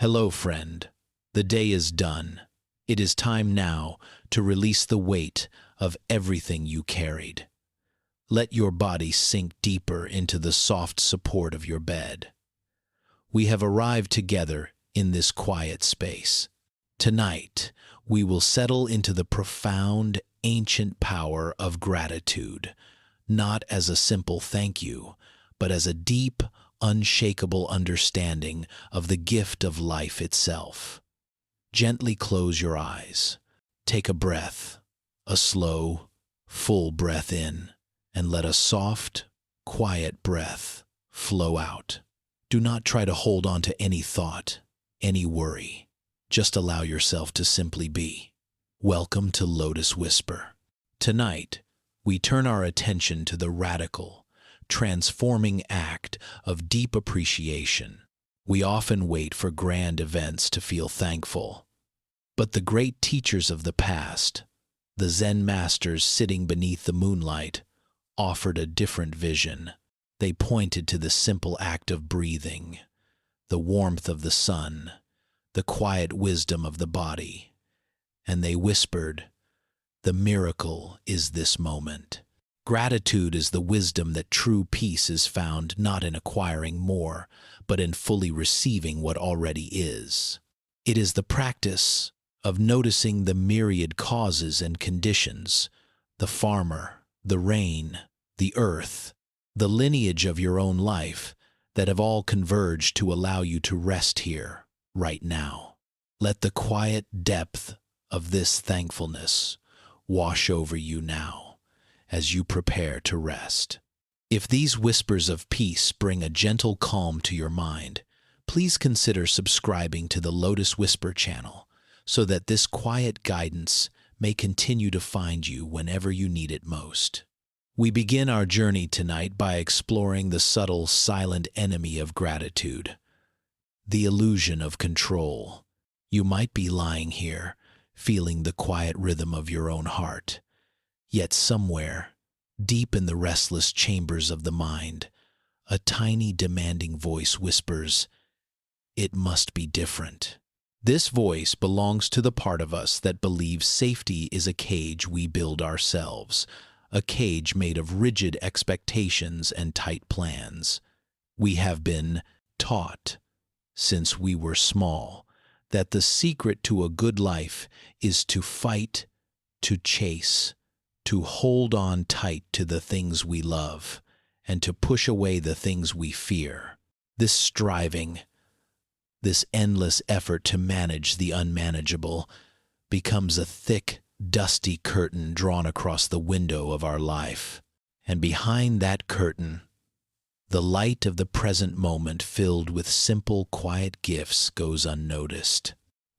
Hello, friend. The day is done. It is time now to release the weight of everything you carried. Let your body sink deeper into the soft support of your bed. We have arrived together in this quiet space. Tonight, we will settle into the profound, ancient power of gratitude, not as a simple thank you, but as a deep, unshakable understanding of the gift of life itself. Gently close your eyes. Take a breath, a slow, full breath in, and let a soft, quiet breath flow out. Do not try to hold on to any thought, any worry. Just allow yourself to simply be. Welcome to Lotus Whisper. Tonight, we turn our attention to the radical, transforming act of deep appreciation. We often wait for grand events to feel thankful. But the great teachers of the past, the Zen masters sitting beneath the moonlight, offered a different vision. They pointed to the simple act of breathing, the warmth of the sun, the quiet wisdom of the body, and they whispered, "The miracle is this moment." Gratitude is the wisdom that true peace is found not in acquiring more, but in fully receiving what already is. It is the practice of noticing the myriad causes and conditions, the farmer, the rain, the earth, the lineage of your own life, that have all converged to allow you to rest here, right now. Let the quiet depth of this thankfulness wash over you now, as you prepare to rest. If these whispers of peace bring a gentle calm to your mind, please consider subscribing to the Lotus Whisper channel so that this quiet guidance may continue to find you whenever you need it most. We begin our journey tonight by exploring the subtle, silent enemy of gratitude, the illusion of control. You might be lying here, feeling the quiet rhythm of your own heart. Yet somewhere, deep in the restless chambers of the mind, a tiny demanding voice whispers, "It must be different." This voice belongs to the part of us that believes safety is a cage we build ourselves, a cage made of rigid expectations and tight plans. We have been taught, since we were small, that the secret to a good life is to fight, to chase, to hold on tight to the things we love, and to push away the things we fear. This striving, this endless effort to manage the unmanageable, becomes a thick, dusty curtain drawn across the window of our life. And behind that curtain, the light of the present moment filled with simple, quiet gifts goes unnoticed.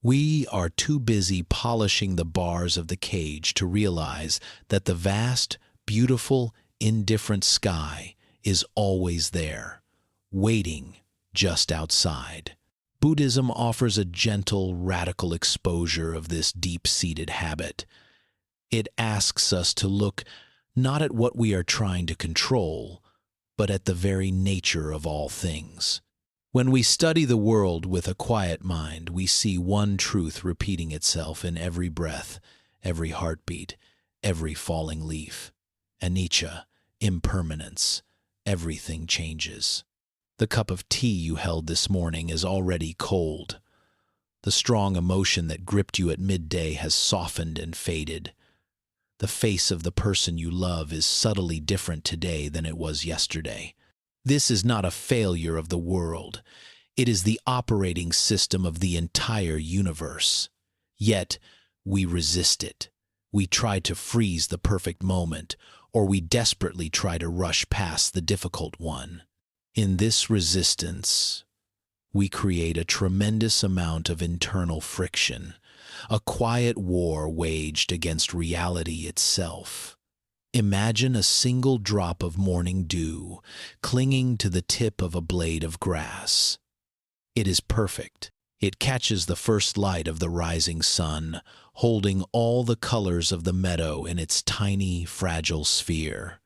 We are too busy polishing the bars of the cage to realize that the vast, beautiful, indifferent sky is always there, waiting just outside. Buddhism offers a gentle, radical exposure of this deep-seated habit. It asks us to look not at what we are trying to control, but at the very nature of all things. When we study the world with a quiet mind, we see one truth repeating itself in every breath, every heartbeat, every falling leaf. Anicca, impermanence, everything changes. The cup of tea you held this morning is already cold. The strong emotion that gripped you at midday has softened and faded. The face of the person you love is subtly different today than it was yesterday. This is not a failure of the world. It is the operating system of the entire universe. Yet, we resist it. We try to freeze the perfect moment, or we desperately try to rush past the difficult one. In this resistance, we create a tremendous amount of internal friction, a quiet war waged against reality itself. Imagine a single drop of morning dew clinging to the tip of a blade of grass. It is perfect. It catches the first light of the rising sun, holding all the colors of the meadow in its tiny, fragile sphere.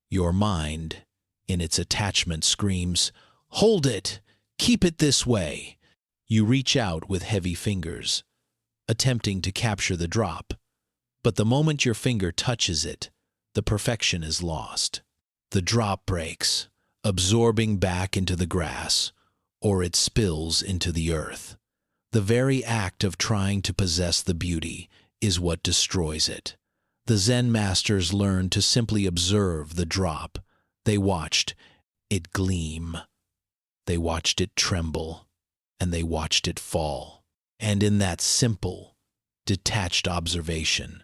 Your mind, in its attachment, screams, "Hold it! Keep it this way!" You reach out with heavy fingers, attempting to capture the drop. But the moment your finger touches it, the perfection is lost. The drop breaks, absorbing back into the grass, or it spills into the earth. The very act of trying to possess the beauty is what destroys it. The Zen masters learned to simply observe the drop. They watched it gleam. They watched it tremble, and they watched it fall. And in that simple, detached observation,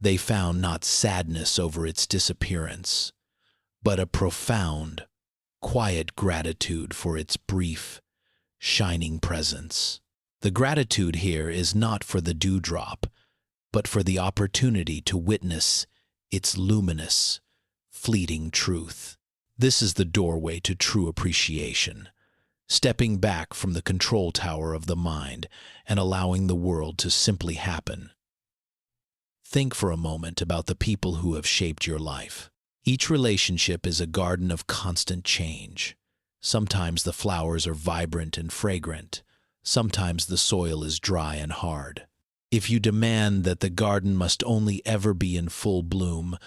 they found not sadness over its disappearance, but a profound, quiet gratitude for its brief, shining presence. The gratitude here is not for the dewdrop, but for the opportunity to witness its luminous, fleeting truth. This is the doorway to true appreciation, stepping back from the control tower of the mind and allowing the world to simply happen. Think for a moment about the people who have shaped your life. Each relationship is a garden of constant change. Sometimes the flowers are vibrant and fragrant. Sometimes the soil is dry and hard. If you demand that the garden must only ever be in full bloom,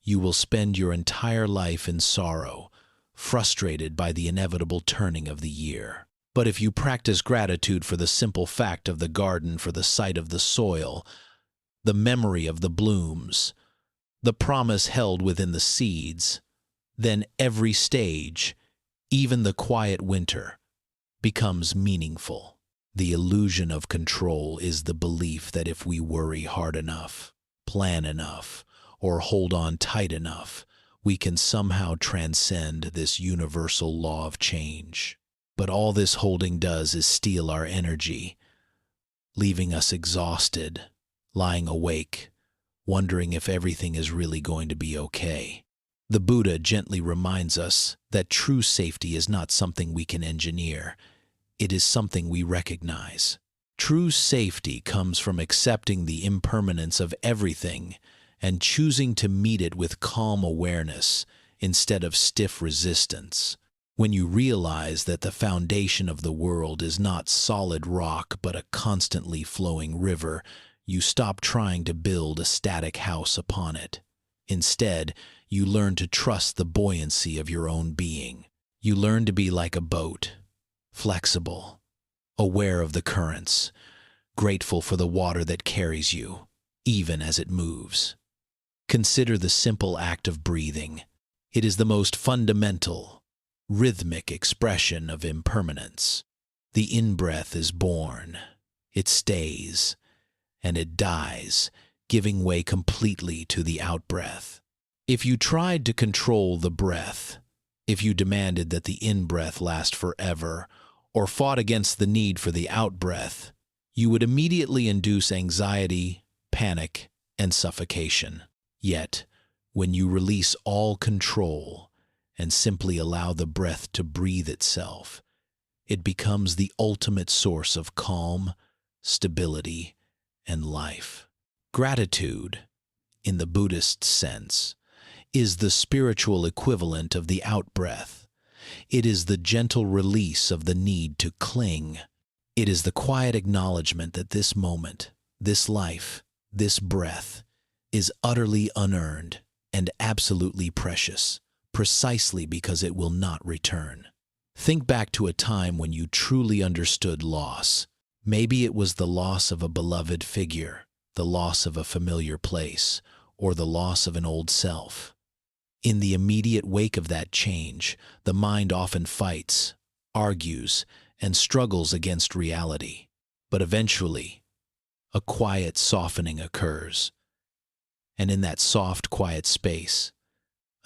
you will spend your entire life in sorrow, frustrated by the inevitable turning of the year. But if you practice gratitude for the simple fact of the garden, for the sight of the soil, the memory of the blooms, the promise held within the seeds, then every stage, even the quiet winter, becomes meaningful. The illusion of control is the belief that if we worry hard enough, plan enough, or hold on tight enough, we can somehow transcend this universal law of change. But all this holding does is steal our energy, leaving us exhausted, lying awake, wondering if everything is really going to be okay. The Buddha gently reminds us that true safety is not something we can engineer. It is something we recognize. True safety comes from accepting the impermanence of everything and choosing to meet it with calm awareness instead of stiff resistance. When you realize that the foundation of the world is not solid rock but a constantly flowing river, you stop trying to build a static house upon it. Instead, you learn to trust the buoyancy of your own being. You learn to be like a boat, flexible, aware of the currents, grateful for the water that carries you, even as it moves. Consider the simple act of breathing. It is the most fundamental, rhythmic expression of impermanence. The in-breath is born, it stays, and it dies, giving way completely to the out-breath. If you tried to control the breath, if you demanded that the in-breath last forever, or fought against the need for the out-breath, you would immediately induce anxiety, panic, and suffocation. Yet, when you release all control and simply allow the breath to breathe itself, it becomes the ultimate source of calm, stability, and life. Gratitude, in the Buddhist sense, is the spiritual equivalent of the out-breath. It is the gentle release of the need to cling. It is the quiet acknowledgement that this moment, this life, this breath, is utterly unearned and absolutely precious, precisely because it will not return. Think back to a time when you truly understood loss. Maybe it was the loss of a beloved figure, the loss of a familiar place, or the loss of an old self. In the immediate wake of that change, the mind often fights, argues, and struggles against reality. But eventually, a quiet softening occurs. And in that soft, quiet space,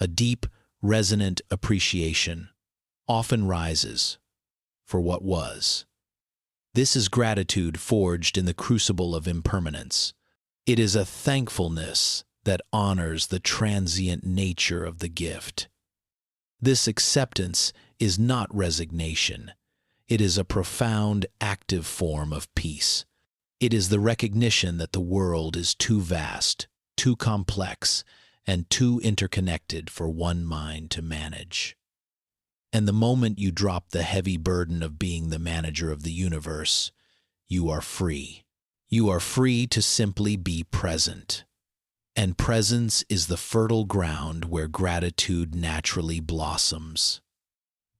a deep, resonant appreciation often rises for what was. This is gratitude forged in the crucible of impermanence. It is a thankfulness that honors the transient nature of the gift. This acceptance is not resignation. It is a profound, active form of peace. It is the recognition that the world is too vast, too complex, and too interconnected for one mind to manage. And the moment you drop the heavy burden of being the manager of the universe, you are free. You are free to simply be present. And presence is the fertile ground where gratitude naturally blossoms.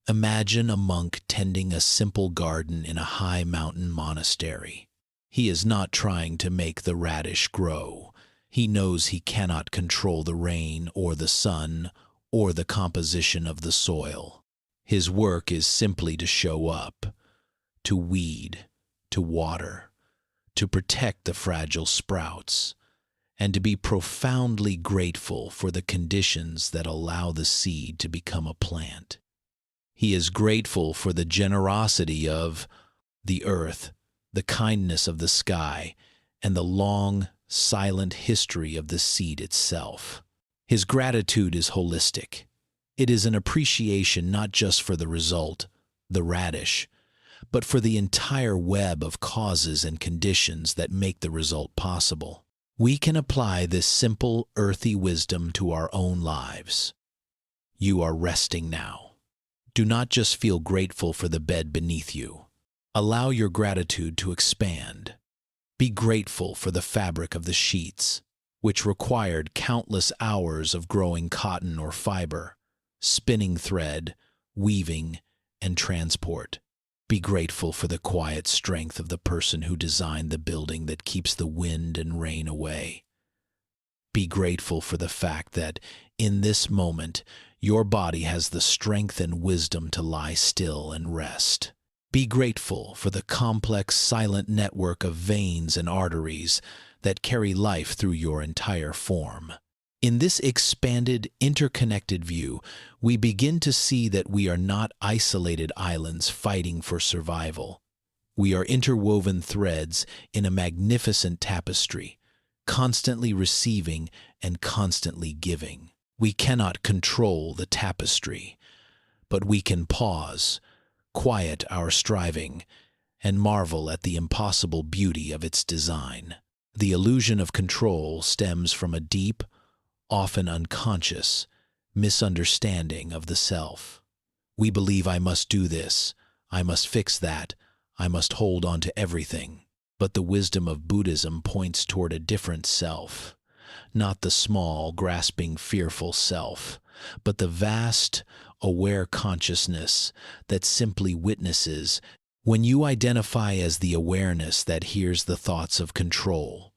Imagine a monk tending a simple garden in a high mountain monastery. He is not trying to make the radish grow. He knows he cannot control the rain or the sun or the composition of the soil. His work is simply to show up, to weed, to water, to protect the fragile sprouts, and to be profoundly grateful for the conditions that allow the seed to become a plant. He is grateful for the generosity of the earth, the kindness of the sky, and the long, silent history of the seed itself. His gratitude is holistic. It is an appreciation not just for the result, the radish, but for the entire web of causes and conditions that make the result possible. We can apply this simple, earthy wisdom to our own lives. You are resting now. Do not just feel grateful for the bed beneath you. Allow your gratitude to expand. Be grateful for the fabric of the sheets, which required countless hours of growing cotton or fiber, spinning thread, weaving, and transport. Be grateful for the quiet strength of the person who designed the building that keeps the wind and rain away. Be grateful for the fact that, in this moment, your body has the strength and wisdom to lie still and rest. Be grateful for the complex, silent network of veins and arteries that carry life through your entire form. In this expanded, interconnected view, we begin to see that we are not isolated islands fighting for survival. We are interwoven threads in a magnificent tapestry, constantly receiving and constantly giving. We cannot control the tapestry, but we can pause, quiet our striving, and marvel at the impossible beauty of its design. The illusion of control stems from a deep, often unconscious, misunderstanding of the self. We believe I must do this, I must fix that, I must hold on to everything. But the wisdom of Buddhism points toward a different self, not the small, grasping, fearful self, but the vast, aware consciousness that simply witnesses. When you identify as the awareness that hears the thoughts of control,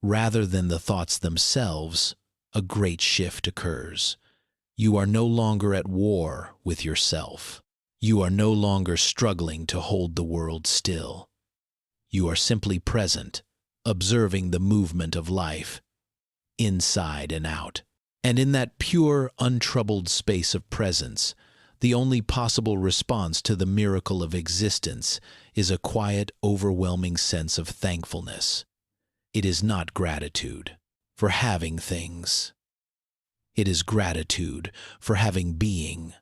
rather than the thoughts themselves, a great shift occurs. You are no longer at war with yourself. You are no longer struggling to hold the world still. You are simply present, observing the movement of life, inside and out. And in that pure, untroubled space of presence, the only possible response to the miracle of existence is a quiet, overwhelming sense of thankfulness. It is not gratitude for having things. It is gratitude for having being.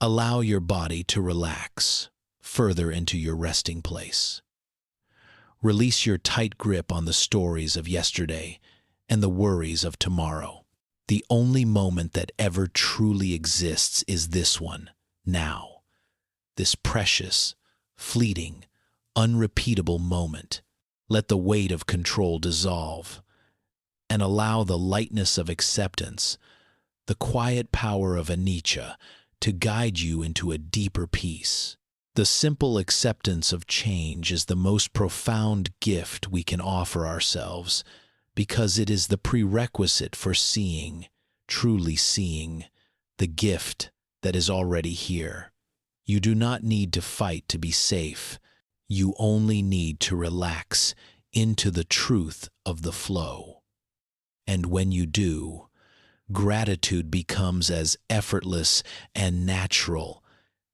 Allow your body to relax further into your resting place. Release your tight grip on the stories of yesterday and the worries of tomorrow. The only moment that ever truly exists is this one, now. This precious, fleeting, unrepeatable moment. Let the weight of control dissolve, and allow the lightness of acceptance, the quiet power of anicca, to guide you into a deeper peace. The simple acceptance of change is the most profound gift we can offer ourselves, because it is the prerequisite for seeing, truly seeing, the gift that is already here. You do not need to fight to be safe. You only need to relax into the truth of the flow. And when you do, gratitude becomes as effortless and natural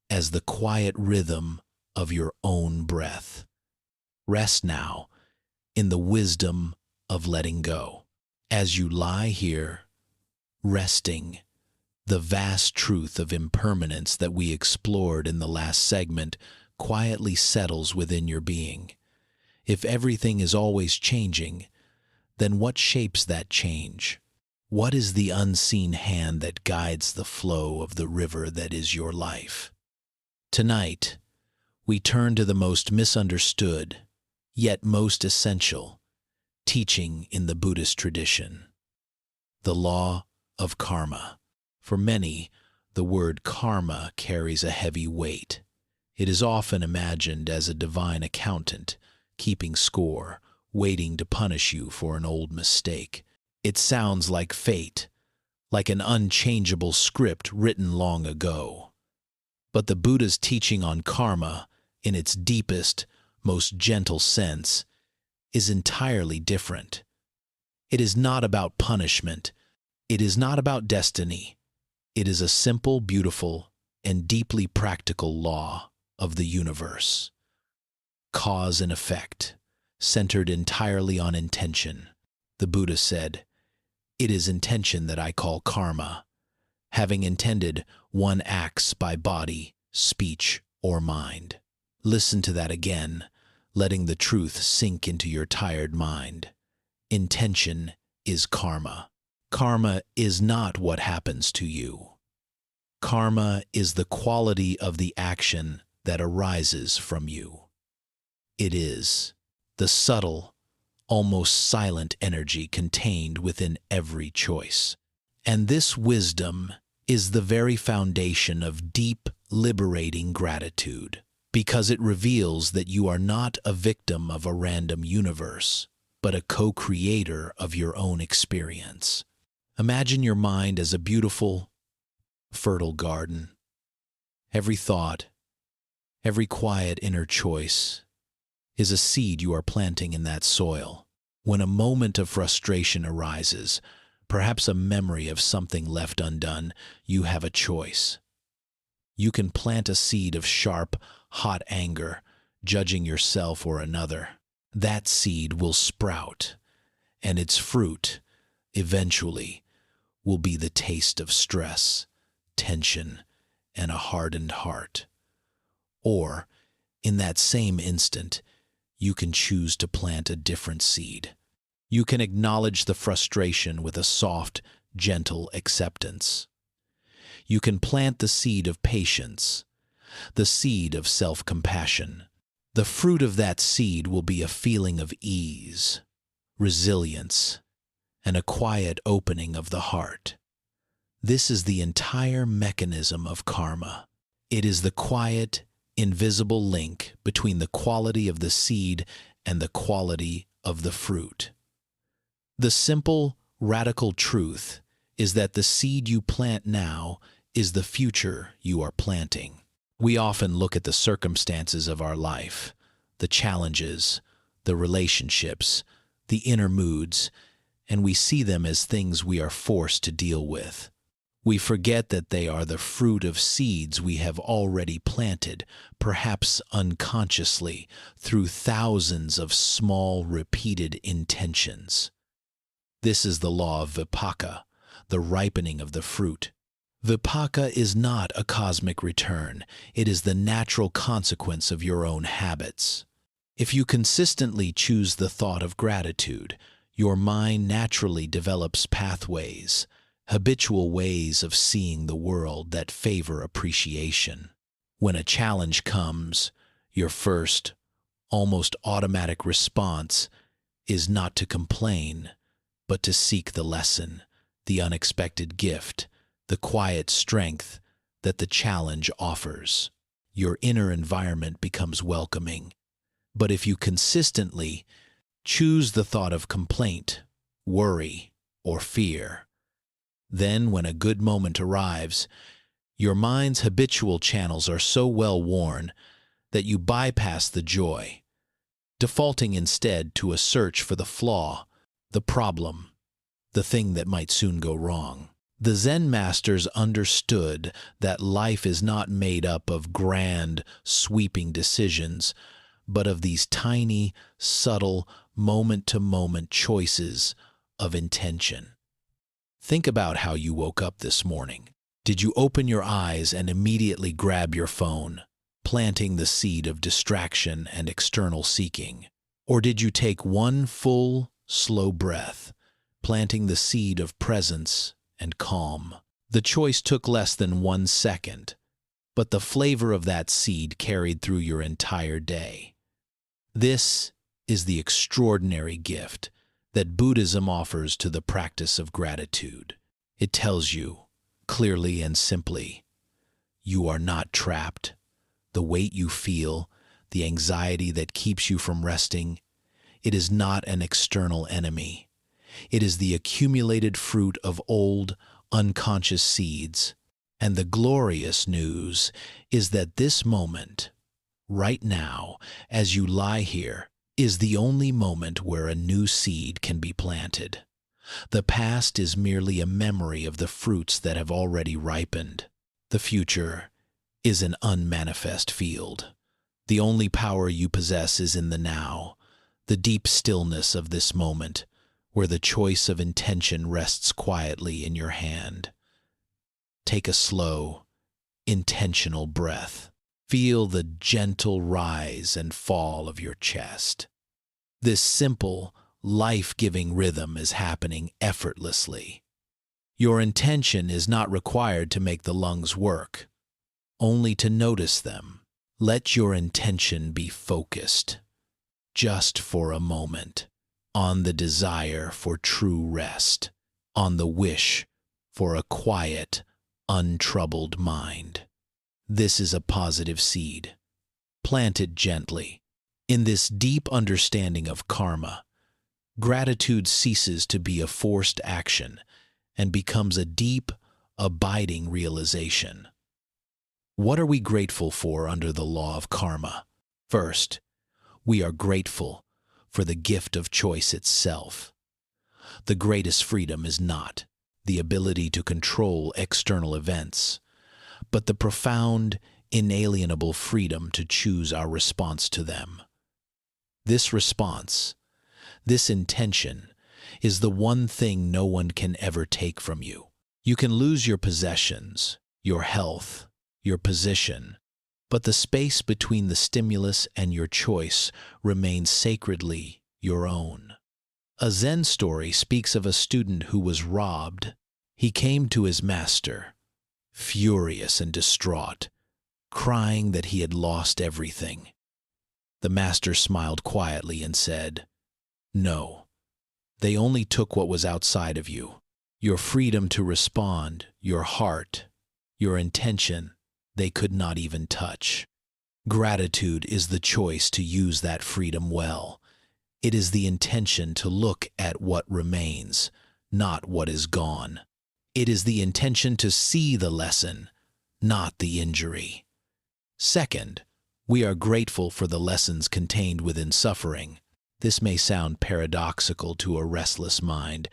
as the quiet rhythm of your own breath. Rest now in the wisdom of letting go. As you lie here, resting, the vast truth of impermanence that we explored in the last segment quietly settles within your being. If everything is always changing, then what shapes that change? What is the unseen hand that guides the flow of the river that is your life? Tonight, we turn to the most misunderstood, yet most essential, teaching in the Buddhist tradition: the law of karma. For many, the word karma carries a heavy weight. It is often imagined as a divine accountant, keeping score, waiting to punish you for an old mistake. It sounds like fate, like an unchangeable script written long ago. But the Buddha's teaching on karma, in its deepest, most gentle sense, is entirely different. It is not about punishment. It is not about destiny. It is a simple, beautiful, and deeply practical law of the universe. Cause and effect, centered entirely on intention. The Buddha said, "It is intention that I call karma. Having intended, one acts by body, speech, or mind." Listen to that again, letting the truth sink into your tired mind. Intention is karma. Karma is not what happens to you. Karma is the quality of the action that arises from you. It is the subtle, almost silent energy contained within every choice. And this wisdom is the very foundation of deep, liberating gratitude, because it reveals that you are not a victim of a random universe, but a co-creator of your own experience. Imagine your mind as a beautiful, fertile garden. Every thought, every quiet inner choice is a seed you are planting in that soil. When a moment of frustration arises, perhaps a memory of something left undone, you have a choice. You can plant a seed of sharp, hot anger, judging yourself or another. That seed will sprout, and its fruit, eventually, will be the taste of stress, tension, and a hardened heart. Or, in that same instant, you can choose to plant a different seed. You can acknowledge the frustration with a soft, gentle acceptance. You can plant the seed of patience, the seed of self-compassion. The fruit of that seed will be a feeling of ease, resilience, and a quiet opening of the heart. This is the entire mechanism of karma. It is the quiet, invisible link between the quality of the seed and the quality of the fruit. The simple, radical truth is that the seed you plant now is the future you are planting. We often look at the circumstances of our life, the challenges, the relationships, the inner moods, and we see them as things we are forced to deal with. We forget that they are the fruit of seeds we have already planted, perhaps unconsciously, through thousands of small, repeated intentions. This is the law of vipaka, the ripening of the fruit. Vipaka is not a cosmic return. It is the natural consequence of your own habits. If you consistently choose the thought of gratitude, your mind naturally develops pathways, habitual ways of seeing the world that favor appreciation. When a challenge comes, your first, almost automatic response is not to complain, but to seek the lesson, the unexpected gift, the quiet strength that the challenge offers. Your inner environment becomes welcoming. But if you consistently choose the thought of complaint, worry, or fear, then when a good moment arrives, your mind's habitual channels are so well worn that you bypass the joy, defaulting instead to a search for the flaw, the problem, the thing that might soon go wrong. The Zen masters understood that life is not made up of grand, sweeping decisions, but of these tiny, subtle, moment-to-moment choices of intention. Think about how you woke up this morning. Did you open your eyes and immediately grab your phone, planting the seed of distraction and external seeking? Or did you take one full, slow breath, planting the seed of presence and calm. The choice took less than 1 second, but the flavor of that seed carried through your entire day. This is the extraordinary gift that Buddhism offers to the practice of gratitude. It tells you, clearly and simply, you are not trapped. The weight you feel, the anxiety that keeps you from resting, it is not an external enemy. It is the accumulated fruit of old, unconscious seeds. And the glorious news is that this moment, right now, as you lie here, is the only moment where a new seed can be planted. The past is merely a memory of the fruits that have already ripened. The future is an unmanifest field. The only power you possess is in the now, the deep stillness of this moment, where the choice of intention rests quietly in your hand. Take a slow, intentional breath. Feel the gentle rise and fall of your chest. This simple, life-giving rhythm is happening effortlessly. Your intention is not required to make the lungs work, only to notice them. Let your intention be focused, just for a moment, on the desire for true rest, on the wish for a quiet, untroubled mind. This is a positive seed. Plant it gently. In this deep understanding of karma, gratitude ceases to be a forced action and becomes a deep, abiding realization. What are we grateful for under the law of karma? First, we are grateful for the gift of choice itself. The greatest freedom is not the ability to control external events, but the profound, inalienable freedom to choose our response to them. This response, this intention, is the one thing no one can ever take from you. You can lose your possessions, your health, your position, but the space between the stimulus and your choice remains sacredly your own. A Zen story speaks of a student who was robbed. He came to his master, furious and distraught, crying that he had lost everything. The master smiled quietly and said, "No, they only took what was outside of you. Your freedom to respond, your heart, your intention, they could not even touch." Gratitude is the choice to use that freedom well. It is the intention to look at what remains, not what is gone. It is the intention to see the lesson, not the injury. Second, we are grateful for the lessons contained within suffering. This may sound paradoxical to a restless mind,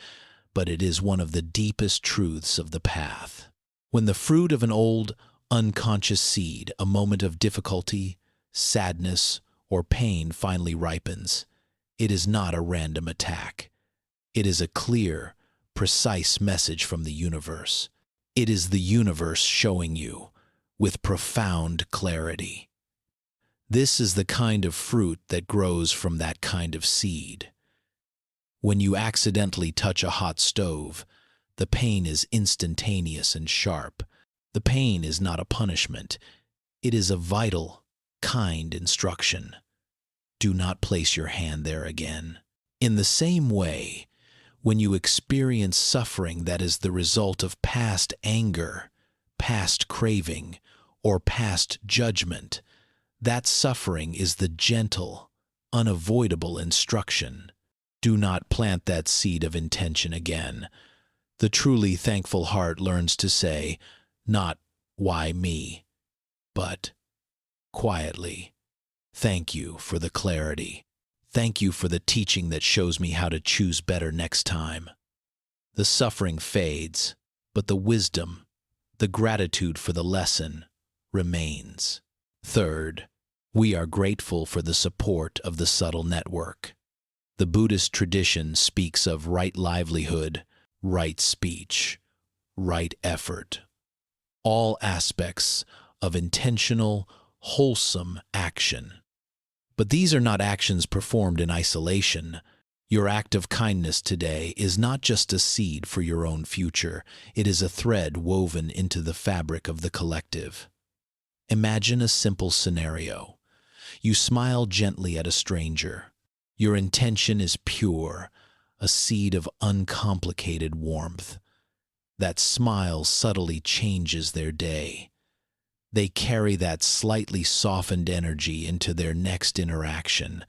but it is one of the deepest truths of the path. When the fruit of an old, unconscious seed, a moment of difficulty, sadness, or pain finally ripens, it is not a random attack. It is a clear, precise message from the universe. It is the universe showing you, with profound clarity. This is the kind of fruit that grows from that kind of seed. When you accidentally touch a hot stove, the pain is instantaneous and sharp. The pain is not a punishment. It is a vital, kind instruction. Do not place your hand there again. In the same way, when you experience suffering that is the result of past anger, past craving, or past judgment, that suffering is the gentle, unavoidable instruction. Do not plant that seed of intention again. The truly thankful heart learns to say, not, "Why me?" but, quietly, "Thank you for the clarity. Thank you for the teaching that shows me how to choose better next time." The suffering fades, but the wisdom, the gratitude for the lesson, remains. Third, we are grateful for the support of the subtle network. The Buddhist tradition speaks of right livelihood, right speech, right effort, all aspects of intentional, wholesome action. But these are not actions performed in isolation. Your act of kindness today is not just a seed for your own future, it is a thread woven into the fabric of the collective. Imagine a simple scenario. You smile gently at a stranger. Your intention is pure, a seed of uncomplicated warmth. That smile subtly changes their day. They carry that slightly softened energy into their next interaction,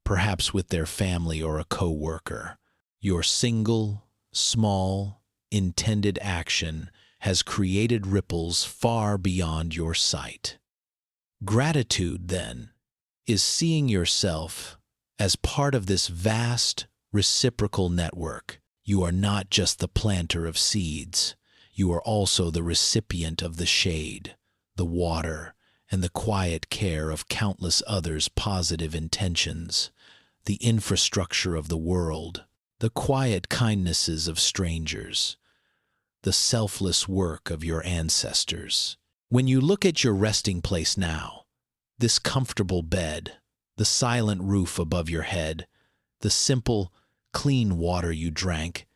perhaps with their family or a co-worker. Your single, small, intended action has created ripples far beyond your sight. Gratitude, then, is seeing yourself as part of this vast, reciprocal network. You are not just the planter of seeds. You are also the recipient of the shade, the water, and the quiet care of countless others' positive intentions, the infrastructure of the world, the quiet kindnesses of strangers, the selfless work of your ancestors. When you look at your resting place now, this comfortable bed, the silent roof above your head, the simple, clean water you drank,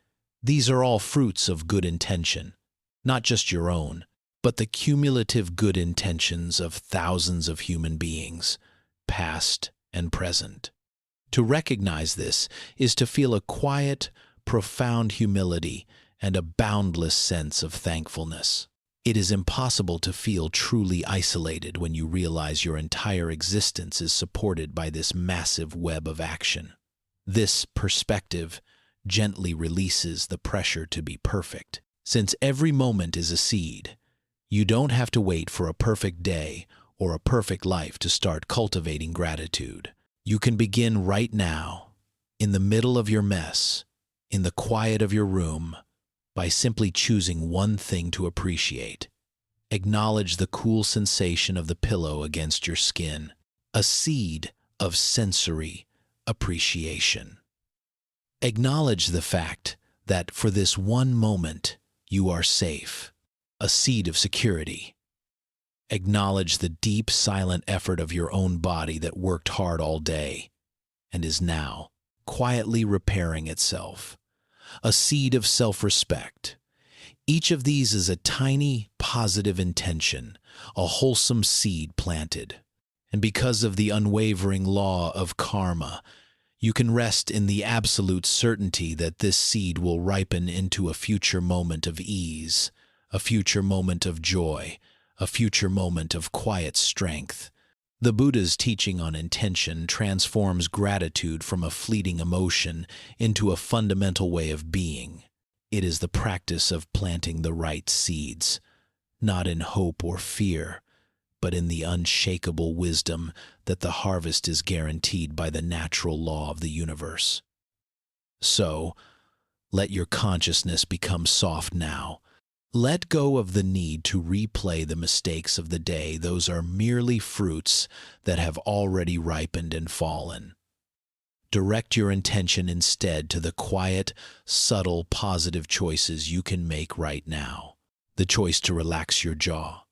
these are all fruits of good intention, not just your own, but the cumulative good intentions of thousands of human beings, past and present. To recognize this is to feel a quiet, profound humility and a boundless sense of thankfulness. It is impossible to feel truly isolated when you realize your entire existence is supported by this massive web of action. This perspective gently releases the pressure to be perfect. Since every moment is a seed, you don't have to wait for a perfect day or a perfect life to start cultivating gratitude. You can begin right now, in the middle of your mess, in the quiet of your room, by simply choosing one thing to appreciate. Acknowledge the cool sensation of the pillow against your skin, a seed of sensory appreciation. Acknowledge the fact that for this one moment you are safe, a seed of security. Acknowledge the deep, silent effort of your own body that worked hard all day and is now quietly repairing itself, a seed of self-respect. Each of these is a tiny, positive intention, a wholesome seed planted. And because of the unwavering law of karma, you can rest in the absolute certainty that this seed will ripen into a future moment of ease, a future moment of joy, a future moment of quiet strength. The Buddha's teaching on intention transforms gratitude from a fleeting emotion into a fundamental way of being. It is the practice of planting the right seeds, not in hope or fear, but in the unshakable wisdom that the harvest is guaranteed by the natural law of the universe. So, let your consciousness become soft now. Let go of the need to replay the mistakes of the day. Those are merely fruits that have already ripened and fallen. Direct your intention instead to the quiet, subtle, positive choices you can make right now. The choice to relax your jaw.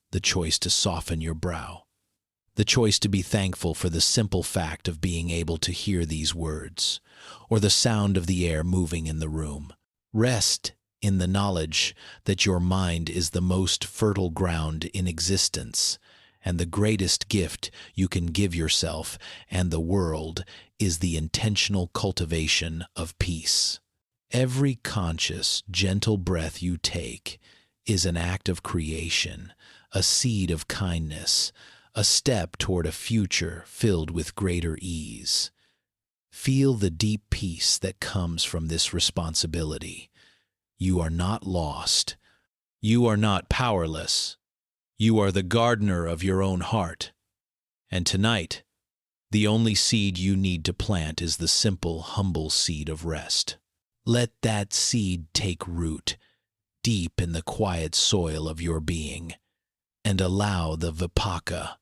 The choice to soften your brow. The choice to be thankful for the simple fact of being able to hear these words, or the sound of the air moving in the room. Rest in the knowledge that your mind is the most fertile ground in existence, and the greatest gift you can give yourself and the world is the intentional cultivation of peace. Every conscious, gentle breath you take is an act of creation, a seed of kindness, a step toward a future filled with greater ease. Feel the deep peace that comes from this responsibility. You are not lost. You are not powerless. You are the gardener of your own heart. And tonight, the only seed you need to plant is the simple, humble seed of rest. Let that seed take root deep in the quiet soil of your being, and allow the vipaka,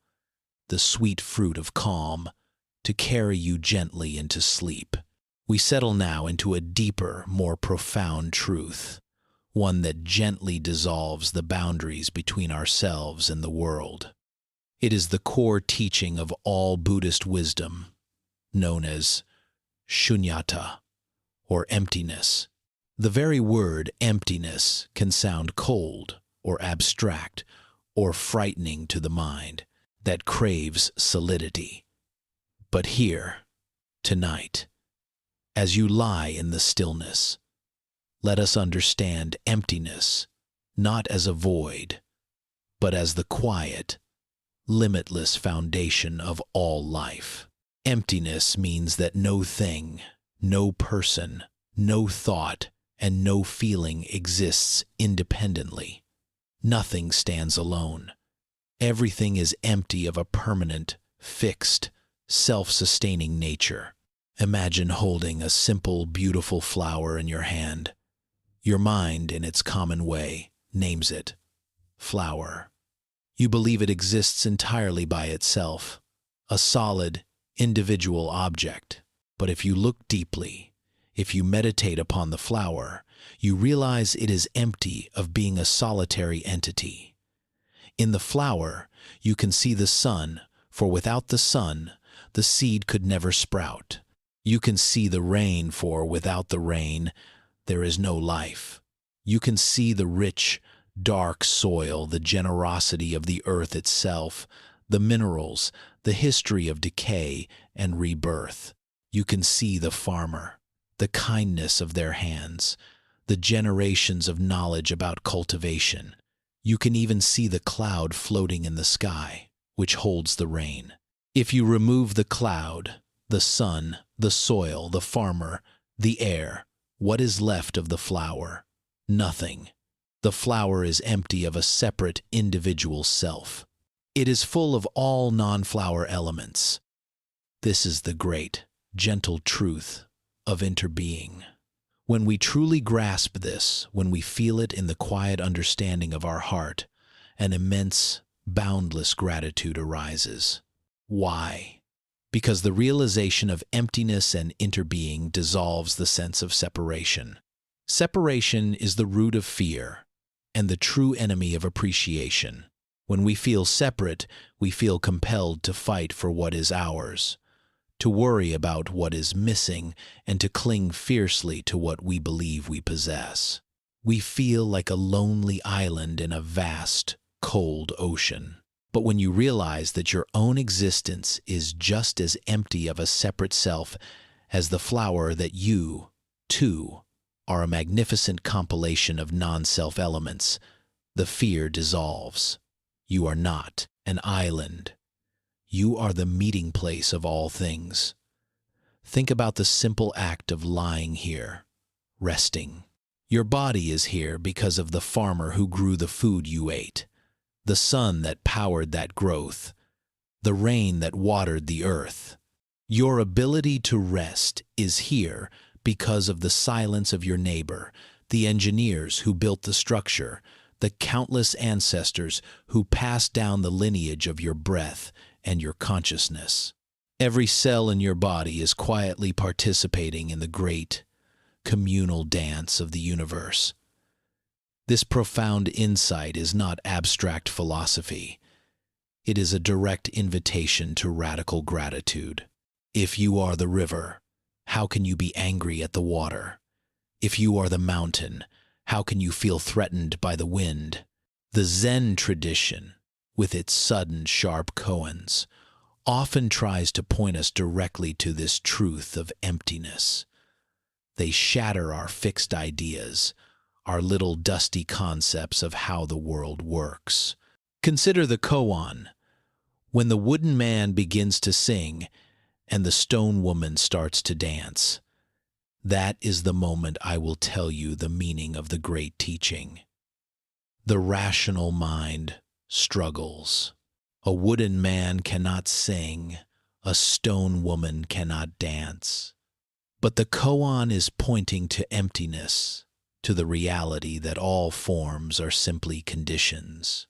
the sweet fruit of calm, to carry you gently into sleep. We settle now into a deeper, more profound truth, one that gently dissolves the boundaries between ourselves and the world. It is the core teaching of all Buddhist wisdom, known as shunyata, or emptiness. The very word emptiness can sound cold or abstract or frightening to the mind that craves solidity. But here, tonight, as you lie in the stillness, let us understand emptiness not as a void, but as the quiet, limitless foundation of all life. Emptiness means that no thing, no person, no thought, and no feeling exists independently. Nothing stands alone. Everything is empty of a permanent, fixed, self-sustaining nature. Imagine holding a simple, beautiful flower in your hand. Your mind, in its common way, names it flower. You believe it exists entirely by itself, a solid, individual object. But if you look deeply, if you meditate upon the flower, you realize it is empty of being a solitary entity. In the flower, you can see the sun, for without the sun, the seed could never sprout. You can see the rain, for without the rain, there is no life. You can see the rich, dark soil, the generosity of the earth itself, the minerals, the history of decay and rebirth. You can see the farmer, the kindness of their hands, the generations of knowledge about cultivation. You can even see the cloud floating in the sky, which holds the rain. If you remove the cloud, the sun, the soil, the farmer, the air, what is left of the flower? Nothing. The flower is empty of a separate individual self. It is full of all non-flower elements. This is the great, gentle truth of interbeing. When we truly grasp this, when we feel it in the quiet understanding of our heart, an immense, boundless gratitude arises. Why? Because the realization of emptiness and interbeing dissolves the sense of separation. Separation is the root of fear and the true enemy of appreciation. When we feel separate, we feel compelled to fight for what is ours, to worry about what is missing, and to cling fiercely to what we believe we possess. We feel like a lonely island in a vast, cold ocean. But when you realize that your own existence is just as empty of a separate self as the flower, that you, too, are a magnificent compilation of non-self elements, the fear dissolves. You are not an island. You are the meeting place of all things. Think about the simple act of lying here, resting. Your body is here because of the farmer who grew the food you ate, the sun that powered that growth, the rain that watered the earth. Your ability to rest is here because of the silence of your neighbor, the engineers who built the structure, the countless ancestors who passed down the lineage of your breath and your consciousness. Every cell in your body is quietly participating in the great, communal dance of the universe. This profound insight is not abstract philosophy. It is a direct invitation to radical gratitude. If you are the river, how can you be angry at the water? If you are the mountain, how can you feel threatened by the wind? The Zen tradition, with its sudden, sharp koans, often tries to point us directly to this truth of emptiness. They shatter our fixed ideas, our little dusty concepts of how the world works. Consider the koan. When the wooden man begins to sing and the stone woman starts to dance, that is the moment I will tell you the meaning of the great teaching. The rational mind struggles. A wooden man cannot sing, a stone woman cannot dance. But the koan is pointing to emptiness, to the reality that all forms are simply conditions.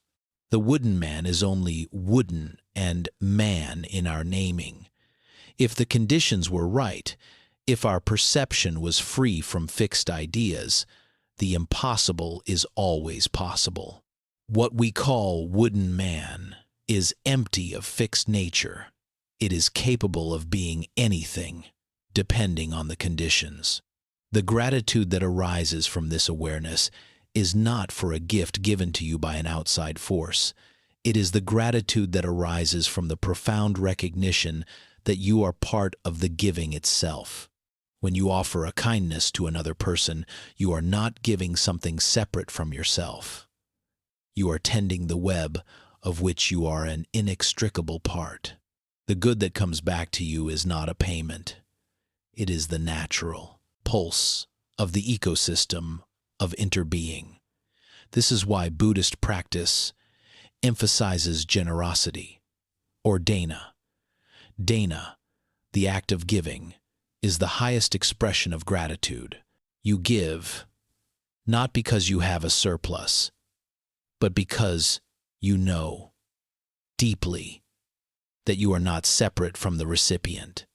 The wooden man is only wooden and man in our naming. If the conditions were right, if our perception was free from fixed ideas, the impossible is always possible. What we call wooden man is empty of fixed nature. It is capable of being anything, depending on the conditions. The gratitude that arises from this awareness is not for a gift given to you by an outside force. It is the gratitude that arises from the profound recognition that you are part of the giving itself. When you offer a kindness to another person, you are not giving something separate from yourself. You are tending the web of which you are an inextricable part. The good that comes back to you is not a payment. It is the natural pulse of the ecosystem of interbeing. This is why Buddhist practice emphasizes generosity, or dana. Dana, the act of giving, is the highest expression of gratitude. You give, not because you have a surplus, but because you know deeply that you are not separate from the recipient.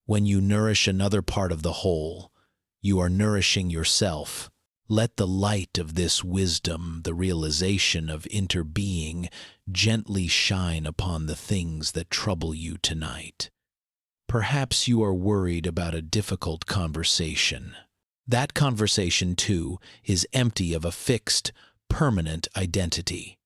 When you nourish another part of the whole, you are nourishing yourself. Let the light of this wisdom, the realization of interbeing, gently shine upon the things that trouble you tonight. Perhaps you are worried about a difficult conversation. That conversation, too, is empty of a fixed, permanent identity.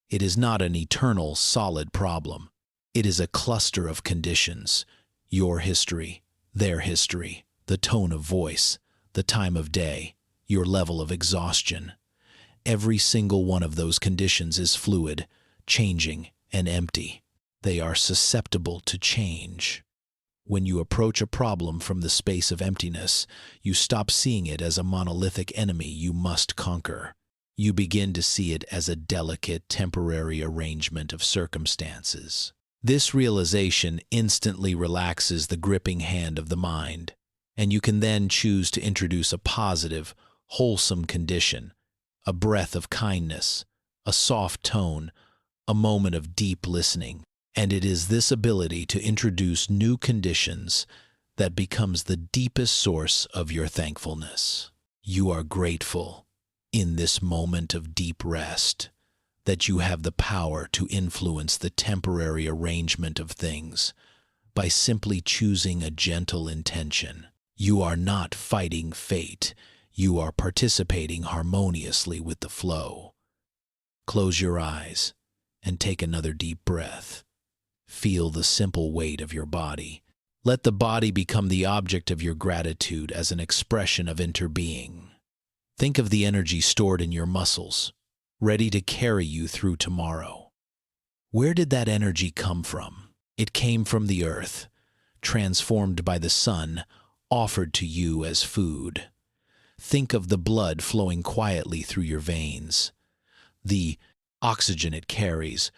It is not an eternal, solid problem. It is a cluster of conditions: your history, their history, the tone of voice, the time of day, your level of exhaustion. Every single one of those conditions is fluid, changing, and empty. They are susceptible to change. When you approach a problem from the space of emptiness, you stop seeing it as a monolithic enemy you must conquer. You begin to see it as a delicate, temporary arrangement of circumstances. This realization instantly relaxes the gripping hand of the mind, and you can then choose to introduce a positive, wholesome condition, a breath of kindness, a soft tone, a moment of deep listening. And it is this ability to introduce new conditions that becomes the deepest source of your thankfulness. You are grateful, in this moment of deep rest, that you have the power to influence the temporary arrangement of things by simply choosing a gentle intention. You are not fighting fate. You are participating harmoniously with the flow. Close your eyes and take another deep breath. Feel the simple weight of your body. Let the body become the object of your gratitude as an expression of interbeing. Think of the energy stored in your muscles, ready to carry you through tomorrow. Where did that energy come from? It came from the earth, transformed by the sun, offered to you as food. Think of the blood flowing quietly through your veins. The oxygen it carries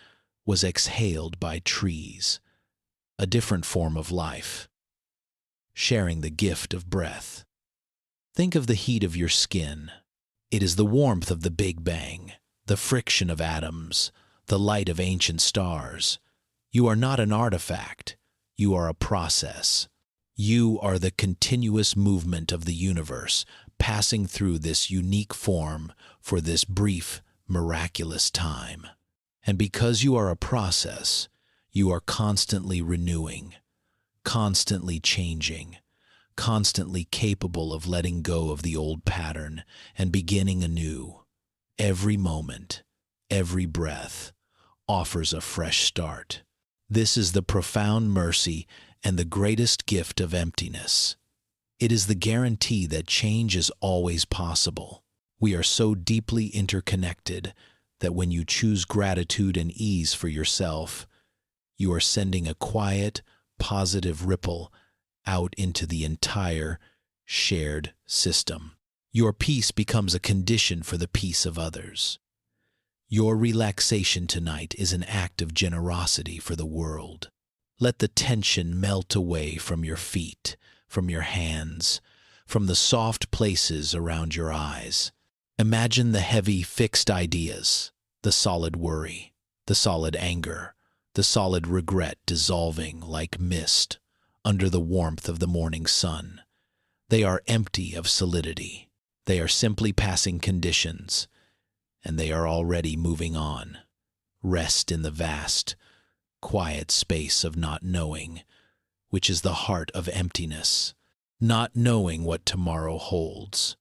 was exhaled by trees, a different form of life, sharing the gift of breath. Think of the heat of your skin. It is the warmth of the Big Bang, the friction of atoms, the light of ancient stars. You are not an artifact. You are a process. You are the continuous movement of the universe, passing through this unique form for this brief, miraculous time. And because you are a process, you are constantly renewing, constantly changing, constantly capable of letting go of the old pattern and beginning anew. Every moment, every breath offers a fresh start. This is the profound mercy and the greatest gift of emptiness. It is the guarantee that change is always possible. We are so deeply interconnected that when you choose gratitude and ease for yourself, you are sending a quiet, positive ripple out into the entire shared system. Your peace becomes a condition for the peace of others. Your relaxation tonight is an act of generosity for the world. Let the tension melt away from your feet, from your hands, from the soft places around your eyes. Imagine the heavy, fixed ideas, the solid worry, the solid anger, the solid regret dissolving like mist under the warmth of the morning sun. They are empty of solidity. They are simply passing conditions, and they are already moving on. Rest in the vast, quiet space of not knowing, which is the heart of emptiness, not knowing what tomorrow holds,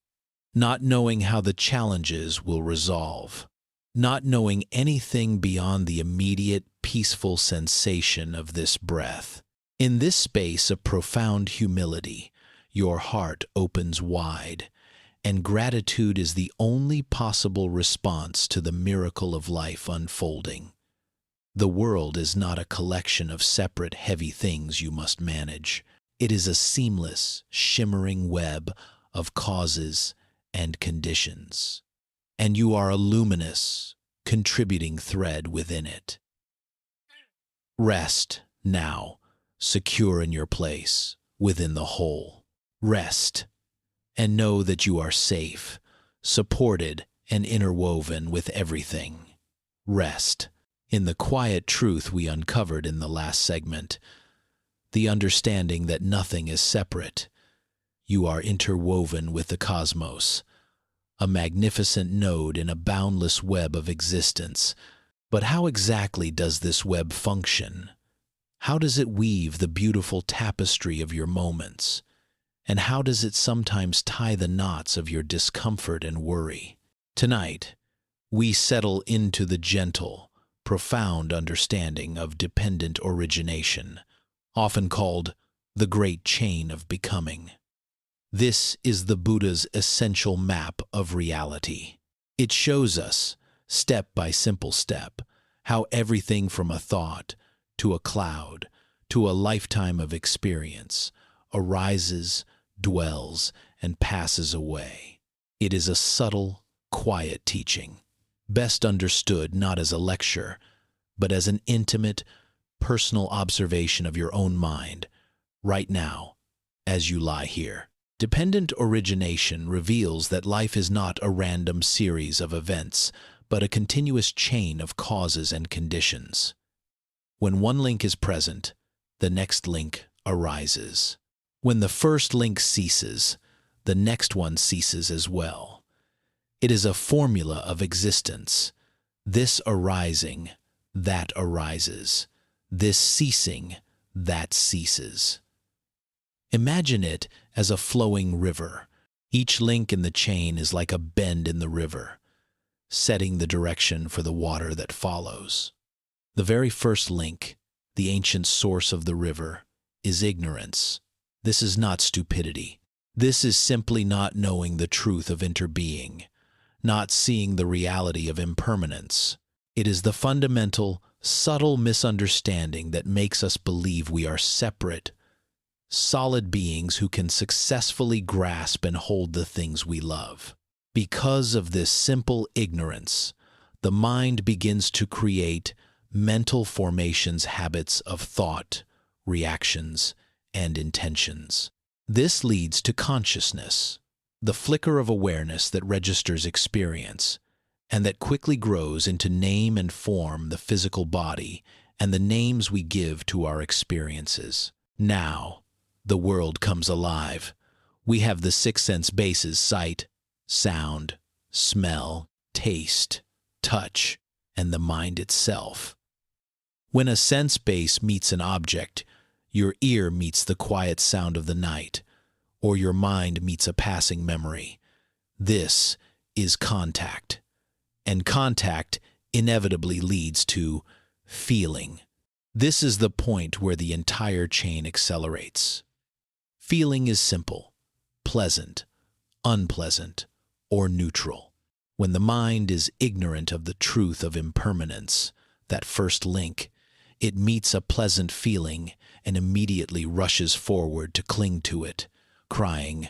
not knowing how the challenges will resolve, not knowing anything beyond the immediate, peaceful sensation of this breath. In this space of profound humility, your heart opens wide, and gratitude is the only possible response to the miracle of life unfolding. The world is not a collection of separate heavy things you must manage. It is a seamless, shimmering web of causes and conditions, and you are a luminous, contributing thread within it. Rest now, secure in your place, within the whole. Rest, and know that you are safe, supported, and interwoven with everything. Rest in the quiet truth we uncovered in the last segment, the understanding that nothing is separate. You are interwoven with the cosmos, a magnificent node in a boundless web of existence. But how exactly does this web function? How does it weave the beautiful tapestry of your moments? And how does it sometimes tie the knots of your discomfort and worry? Tonight, we settle into the gentle, profound understanding of dependent origination, often called the great chain of becoming. This is the Buddha's essential map of reality. It shows us, step by simple step, how everything from a thought to a cloud to a lifetime of experience arises, dwells, and passes away. It is a subtle, quiet teaching, best understood not as a lecture, but as an intimate, personal observation of your own mind, right now, as you lie here. Dependent origination reveals that life is not a random series of events, but a continuous chain of causes and conditions. When one link is present, the next link arises. When the first link ceases, the next one ceases as well. It is a formula of existence. This arising, that arises. This ceasing, that ceases. Imagine it as a flowing river. Each link in the chain is like a bend in the river, setting the direction for the water that follows. The very first link, the ancient source of the river, is ignorance. This is not stupidity. This is simply not knowing the truth of interbeing, not seeing the reality of impermanence. It is the fundamental, subtle misunderstanding that makes us believe we are separate, solid beings who can successfully grasp and hold the things we love. Because of this simple ignorance, the mind begins to create mental formations, habits of thought, reactions, and intentions. This leads to consciousness, the flicker of awareness that registers experience, and that quickly grows into name and form the physical body and the names we give to our experiences. Now, the world comes alive. We have the six sense bases: sight, sound, smell, taste, touch, and the mind itself. When a sense base meets an object, your ear meets the quiet sound of the night, or your mind meets a passing memory. This is contact, and contact inevitably leads to feeling. This is the point where the entire chain accelerates. Feeling is simple, pleasant, unpleasant, or neutral. When the mind is ignorant of the truth of impermanence, that first link, it meets a pleasant feeling and immediately rushes forward to cling to it, crying,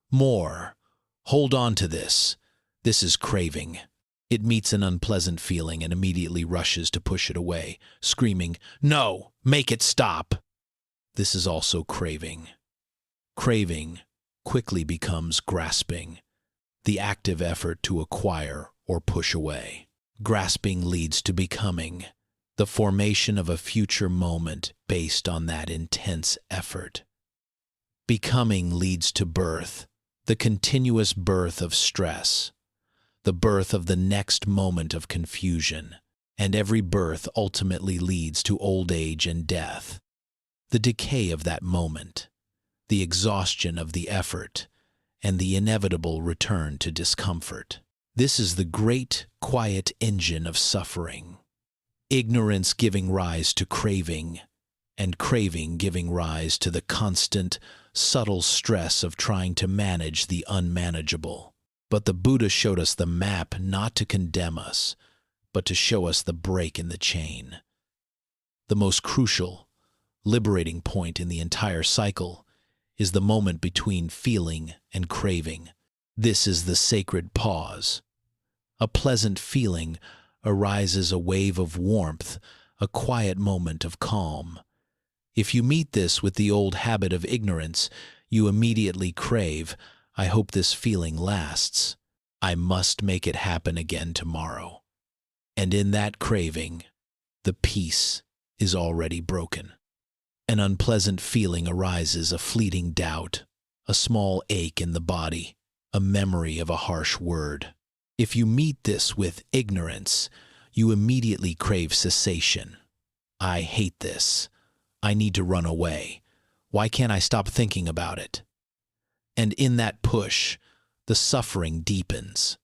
"More! Hold on to this! This is craving." It meets an unpleasant feeling and immediately rushes to push it away, screaming, "No! Make it stop!" This is also craving. Craving quickly becomes grasping, the active effort to acquire or push away. Grasping leads to becoming, the formation of a future moment based on that intense effort. Becoming leads to birth, the continuous birth of stress, the birth of the next moment of confusion, and every birth ultimately leads to old age and death. the decay of that moment, the exhaustion of the effort, and the inevitable return to discomfort. This is the great, quiet engine of suffering. Ignorance giving rise to craving, and craving giving rise to the constant, subtle stress of trying to manage the unmanageable. But the Buddha showed us the map not to condemn us, but to show us the break in the chain. The most crucial, liberating point in the entire cycle is the moment between feeling and craving. This is the sacred pause. A pleasant feeling arises, a wave of warmth, a quiet moment of calm. If you meet this with the old habit of ignorance, you immediately crave, I hope this feeling lasts. I must make it happen again tomorrow. And in that craving, the peace is already broken. An unpleasant feeling arises, a fleeting doubt, a small ache in the body, a memory of a harsh word. If you meet this with ignorance, you immediately crave cessation. I hate this. I need to run away. Why can't I stop thinking about it? And in that push, the suffering deepens.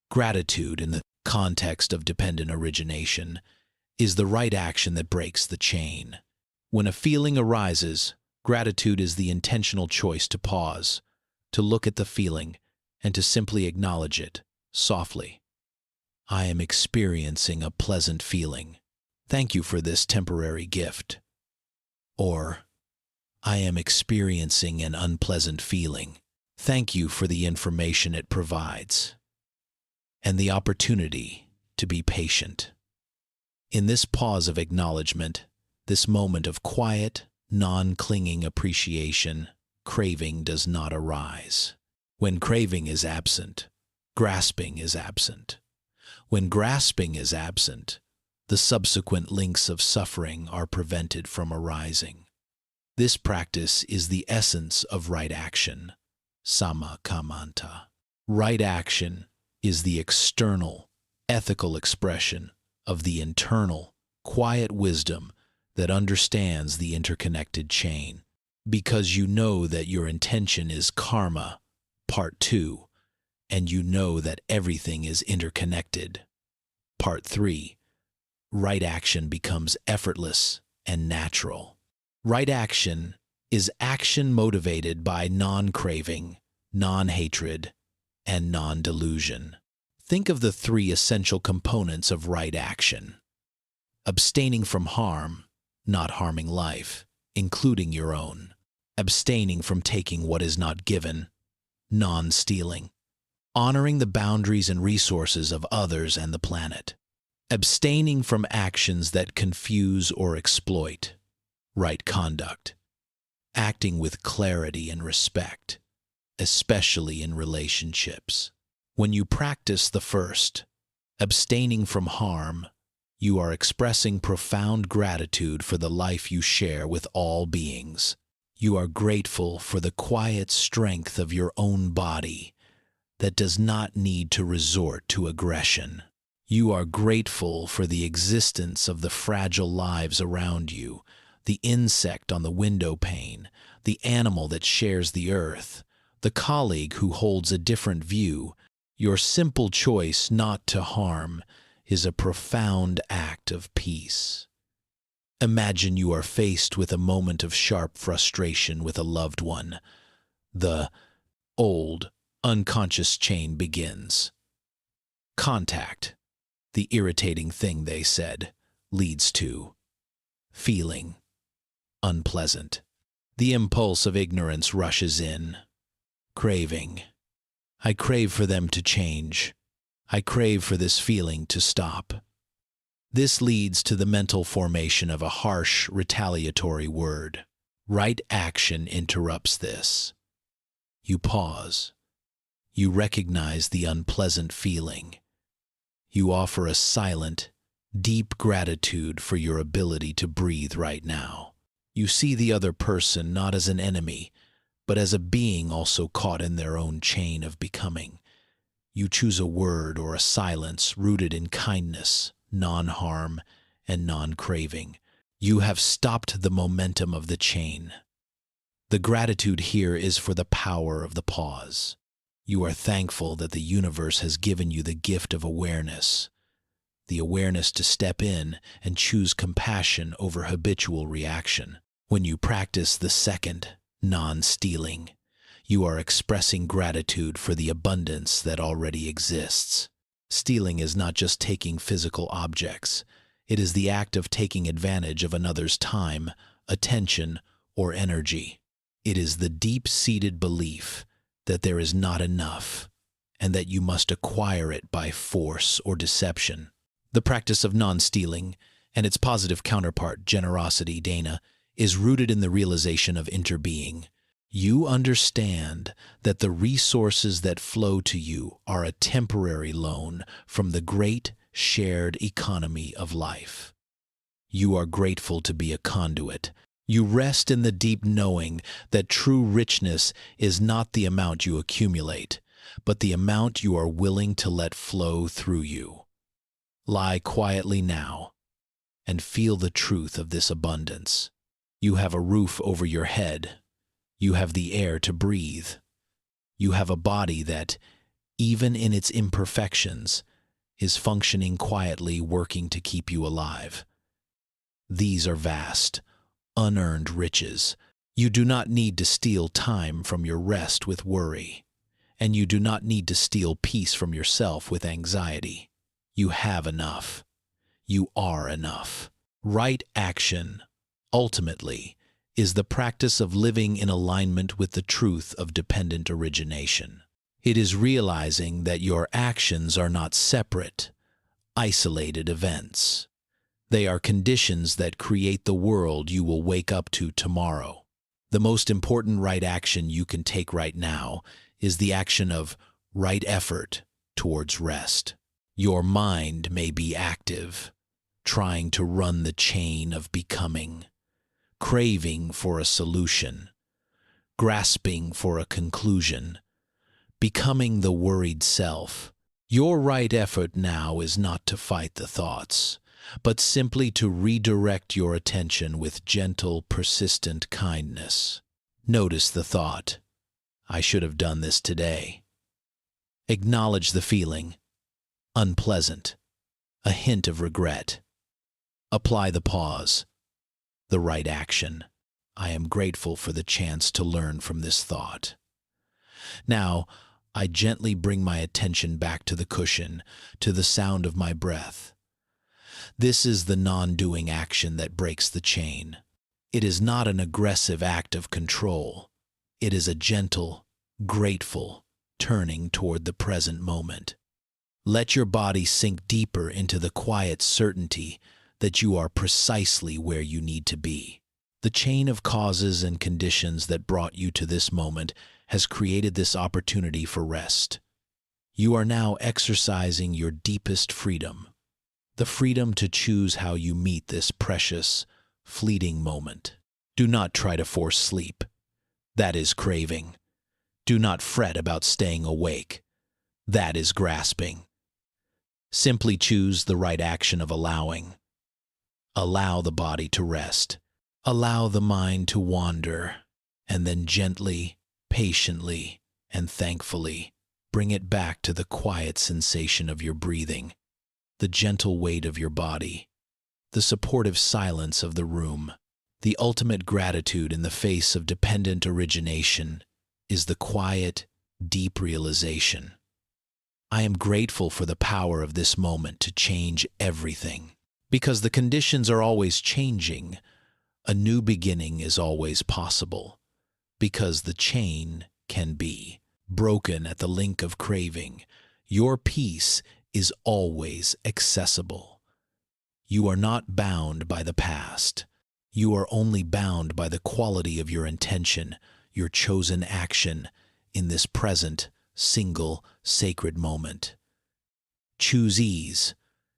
Gratitude, in the context of dependent origination, is the right action that breaks the chain. When a feeling arises, gratitude is the intentional choice to pause, to look at the feeling, and to simply acknowledge it, softly. I am experiencing a pleasant feeling. Thank you for this temporary gift. Or, I am experiencing an unpleasant feeling. Thank you for the information it provides, and the opportunity to be patient. In this pause of acknowledgement, this moment of quiet, non-clinging appreciation, craving does not arise. When craving is absent, grasping is absent. When grasping is absent, the subsequent links of suffering are prevented from arising. This practice is the essence of right action, samma kammanta. Right action is the external, ethical expression of the internal, quiet wisdom that understands the interconnected chain. Because you know that your intention is karma, part 2, and you know that everything is interconnected. Part 3, right action becomes effortless and natural. Right action is action motivated by non-craving, non-hatred, and non-delusion. Think of the 3 essential components of right action. Abstaining from harm, not harming life, including your own. Abstaining from taking what is not given, non-stealing. Honoring the boundaries and resources of others and the planet. Abstaining from actions that confuse or exploit, right conduct. Acting with clarity and respect, especially in relationships. When you practice the first, abstaining from harm, you are expressing profound gratitude for the life you share with all beings. You are grateful for the quiet strength of your own body that does not need to resort to aggression. You are grateful for the existence of the fragile lives around you, the insect on the window pane, the animal that shares the earth, the colleague who holds a different view. Your simple choice not to harm is a profound act of peace. Imagine you are faced with a moment of sharp frustration with a loved one. The old, unconscious chain begins. Contact, the irritating thing they said, leads to feeling unpleasant. The impulse of ignorance rushes in. Craving. I crave for them to change. I crave for this feeling to stop. This leads to the mental formation of a harsh, retaliatory word. Right action interrupts this. You pause. You recognize the unpleasant feeling. You offer a silent, deep gratitude for your ability to breathe right now. You see the other person not as an enemy, but as a being also caught in their own chain of becoming. You choose a word or a silence rooted in kindness, non-harm, and non-craving. You have stopped the momentum of the chain. The gratitude here is for the power of the pause. You are thankful that the universe has given you the gift of awareness, the awareness to step in and choose compassion over habitual reaction. When you practice the second, non-stealing, you are expressing gratitude for the abundance that already exists. Stealing is not just taking physical objects. It is the act of taking advantage of another's time, attention, or energy. It is the deep-seated belief that there is not enough and that you must acquire it by force or deception. The practice of non-stealing and its positive counterpart, generosity, dana, is rooted in the realization of interbeing. You understand that the resources that flow to you are a temporary loan from the great shared economy of life. You are grateful to be a conduit. You rest in the deep knowing that true richness is not the amount you accumulate, but the amount you are willing to let flow through you. Lie quietly now and feel the truth of this abundance. You have a roof over your head. You have the air to breathe. You have a body that, even in its imperfections, is functioning quietly, working to keep you alive. These are vast, unearned riches. You do not need to steal time from your rest with worry, and you do not need to steal peace from yourself with anxiety. You have enough. You are enough. Right action, ultimately, is the practice of living in alignment with the truth of dependent origination. It is realizing that your actions are not separate, isolated events. They are conditions that create the world you will wake up to tomorrow. The most important right action you can take right now is the action of right effort towards rest. Your mind may be active, trying to run the chain of becoming, craving for a solution, grasping for a conclusion, becoming the worried self. Your right effort now is not to fight the thoughts, but simply to redirect your attention with gentle, persistent kindness. Notice the thought, I should have done this today. Acknowledge the feeling, unpleasant, a hint of regret. Apply the pause, the right action. I am grateful for the chance to learn from this thought. Now, I gently bring my attention back to the cushion, to the sound of my breath. This is the non-doing action that breaks the chain. It is not an aggressive act of control. It is a gentle, grateful turning toward the present moment. Let your body sink deeper into the quiet certainty that you are precisely where you need to be. The chain of causes and conditions that brought you to this moment has created this opportunity for rest. You are now exercising your deepest freedom, the freedom to choose how you meet this precious, fleeting moment. Do not try to force sleep. That is craving. Do not fret about staying awake. That is grasping. Simply choose the right action of allowing. Allow the body to rest. Allow the mind to wander, and then gently, patiently, and thankfully bring it back to the quiet sensation of your breathing, the gentle weight of your body, the supportive silence of the room. The ultimate gratitude in the face of dependent origination is the quiet, deep realization. I am grateful for the power of this moment to change everything. Because the conditions are always changing, a new beginning is always possible. Because the chain can be broken at the link of craving, your peace is always accessible. You are not bound by the past. You are only bound by the quality of your intention, your chosen action in this present, single, sacred moment. Choose ease.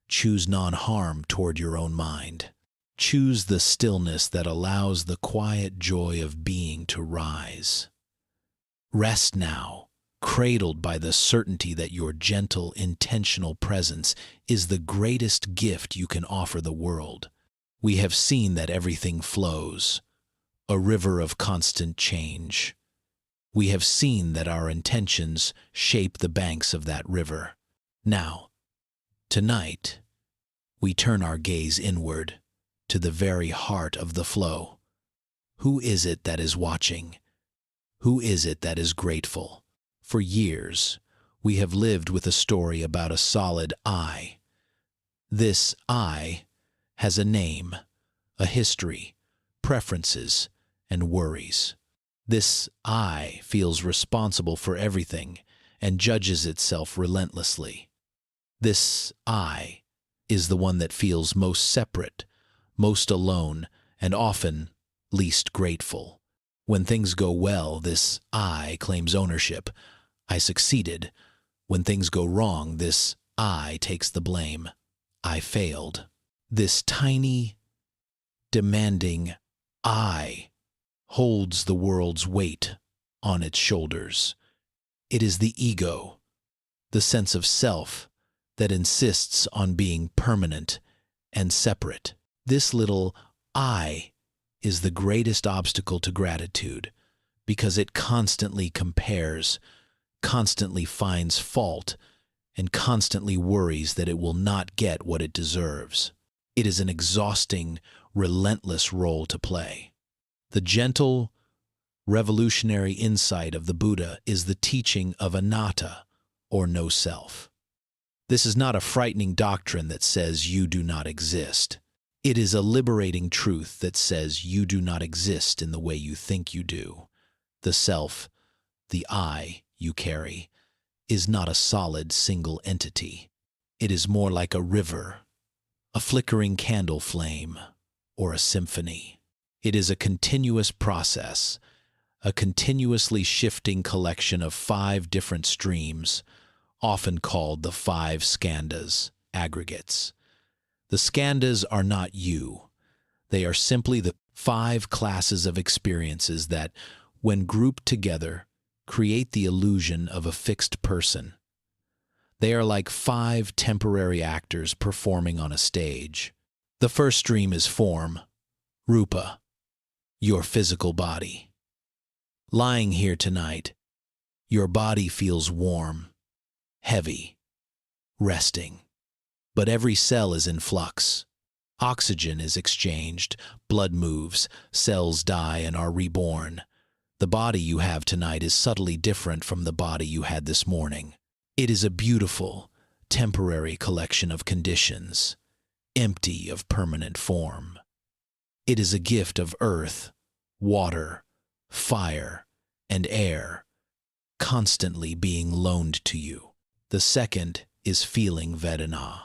Choose non-harm toward your own mind. Choose the stillness that allows the quiet joy of being to rise. Rest now, cradled by the certainty that your gentle, intentional presence is the greatest gift you can offer the world. We have seen that everything flows, a river of constant change. We have seen that our intentions shape the banks of that river. Now, tonight, we turn our gaze inward to the very heart of the flow. Who is it that is watching? Who is it that is grateful? For years, we have lived with a story about a solid I. This I has a name, a history, preferences, and worries. This I feels responsible for everything and judges itself relentlessly. This I is the one that feels most separate, most alone, and often least grateful. When things go well, this I claims ownership. I succeeded. When things go wrong, this I takes the blame. I failed. This tiny, demanding I holds the world's weight on its shoulders. It is the ego, the sense of self, that insists on being permanent and separate. This little I is the greatest obstacle to gratitude because it constantly compares, constantly finds fault, and constantly worries that it will not get what it deserves. It is an exhausting, relentless role to play. The gentle, revolutionary insight of the Buddha is the teaching of anatta, or no self. This is not a frightening doctrine that says you do not exist. It is a liberating truth that says you do not exist in the way you think you do. The self, the I you carry, is not a solid single entity. It is more like a river, a flickering candle flame, or a symphony. It is a continuous process, a continuously shifting collection of 5 different streams, often called the 5 skandhas, aggregates. The skandhas are not you. They are simply the 5 classes of experiences that, when grouped together, create the illusion of a fixed person. They are like 5 temporary actors performing on a stage. The first stream is form, rupa, your physical body. Lying here tonight, your body feels warm, heavy, resting. But every cell is in flux. Oxygen is exchanged, blood moves, cells die and are reborn. The body you have tonight is subtly different from the body you had this morning. It is a beautiful, temporary collection of conditions, empty of permanent form. It is a gift of earth, water, fire, and air, constantly being loaned to you. The second is feeling Vedana,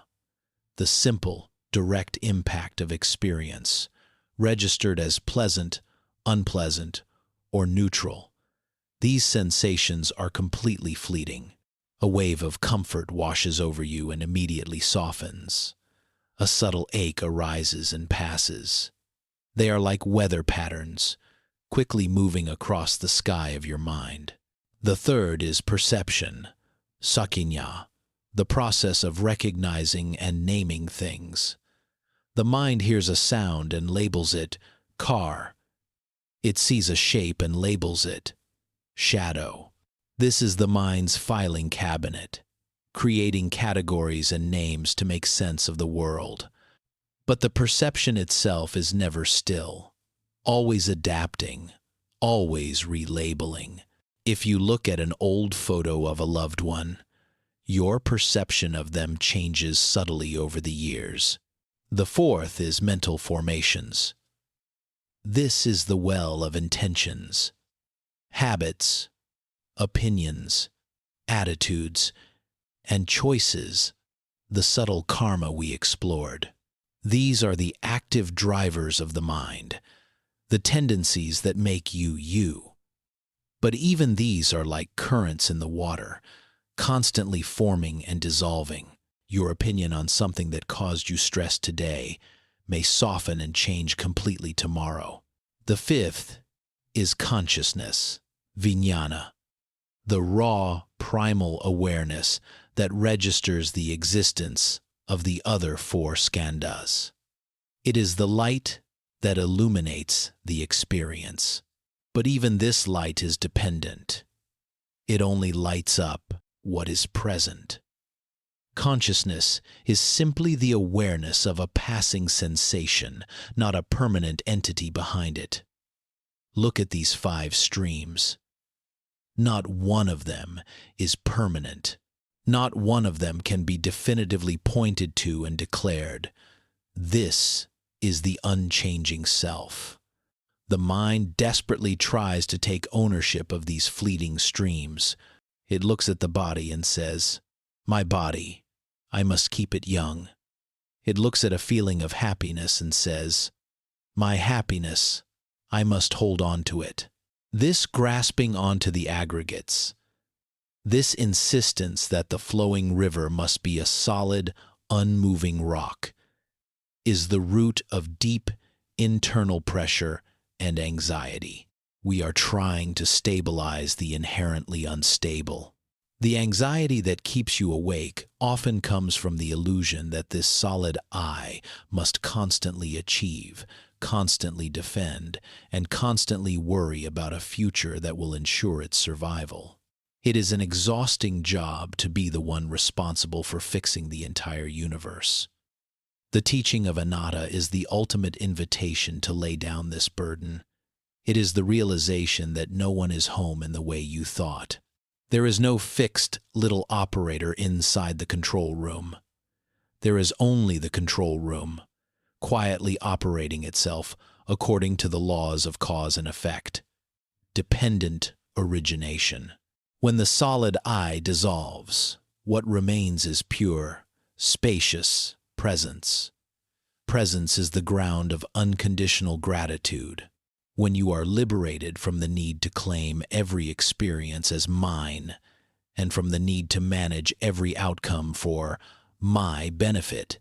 the simple, direct impact of experience, registered as pleasant, unpleasant, or neutral. These sensations are completely fleeting. A wave of comfort washes over you and immediately softens. A subtle ache arises and passes. They are like weather patterns, quickly moving across the sky of your mind. The third is perception, sakinya, the process of recognizing and naming things. The mind hears a sound and labels it car. It sees a shape and labels it shadow. This is the mind's filing cabinet, creating categories and names to make sense of the world. But the perception itself is never still, always adapting, always relabeling. If you look at an old photo of a loved one, your perception of them changes subtly over the years. The fourth is mental formations. This is the well of intentions, habits, opinions, attitudes, and choices, the subtle karma we explored. These are the active drivers of the mind, the tendencies that make you you. But even these are like currents in the water, constantly forming and dissolving. Your opinion on something that caused you stress today may soften and change completely tomorrow. The fifth is consciousness, vijnana, the raw, primal awareness that registers the existence of the other 4 skandhas. It is the light that illuminates the experience. But even this light is dependent. It only lights up what is present. Consciousness is simply the awareness of a passing sensation, not a permanent entity behind it. Look at these 5 streams. Not one of them is permanent. Not one of them can be definitively pointed to and declared. This is the unchanging self. The mind desperately tries to take ownership of these fleeting streams. It looks at the body and says, "My body, I must keep it young." It looks at a feeling of happiness and says, "My happiness, I must hold on to it." This grasping onto the aggregates, this insistence that the flowing river must be a solid, unmoving rock, is the root of deep internal pressure and anxiety. We are trying to stabilize the inherently unstable. The anxiety that keeps you awake often comes from the illusion that this solid I must constantly achieve, constantly defend, and constantly worry about a future that will ensure its survival. It is an exhausting job to be the one responsible for fixing the entire universe. The teaching of anatta is the ultimate invitation to lay down this burden. It is the realization that no one is home in the way you thought. There is no fixed little operator inside the control room. There is only the control room, quietly operating itself according to the laws of cause and effect. Dependent origination. When the solid I dissolves, what remains is pure, spacious presence. Presence is the ground of unconditional gratitude. When you are liberated from the need to claim every experience as mine, and from the need to manage every outcome for my benefit,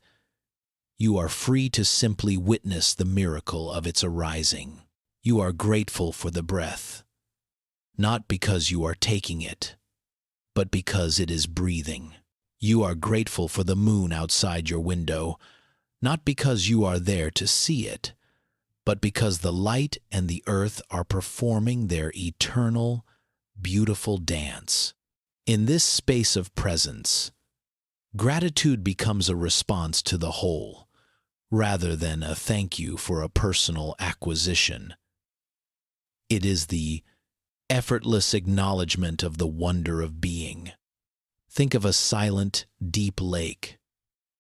you are free to simply witness the miracle of its arising. You are grateful for the breath, not because you are taking it, but because it is breathing. You are grateful for the moon outside your window, not because you are there to see it, but because the light and the earth are performing their eternal, beautiful dance. In this space of presence, gratitude becomes a response to the whole, rather than a thank you for a personal acquisition. It is the effortless acknowledgement of the wonder of being. Think of a silent, deep lake.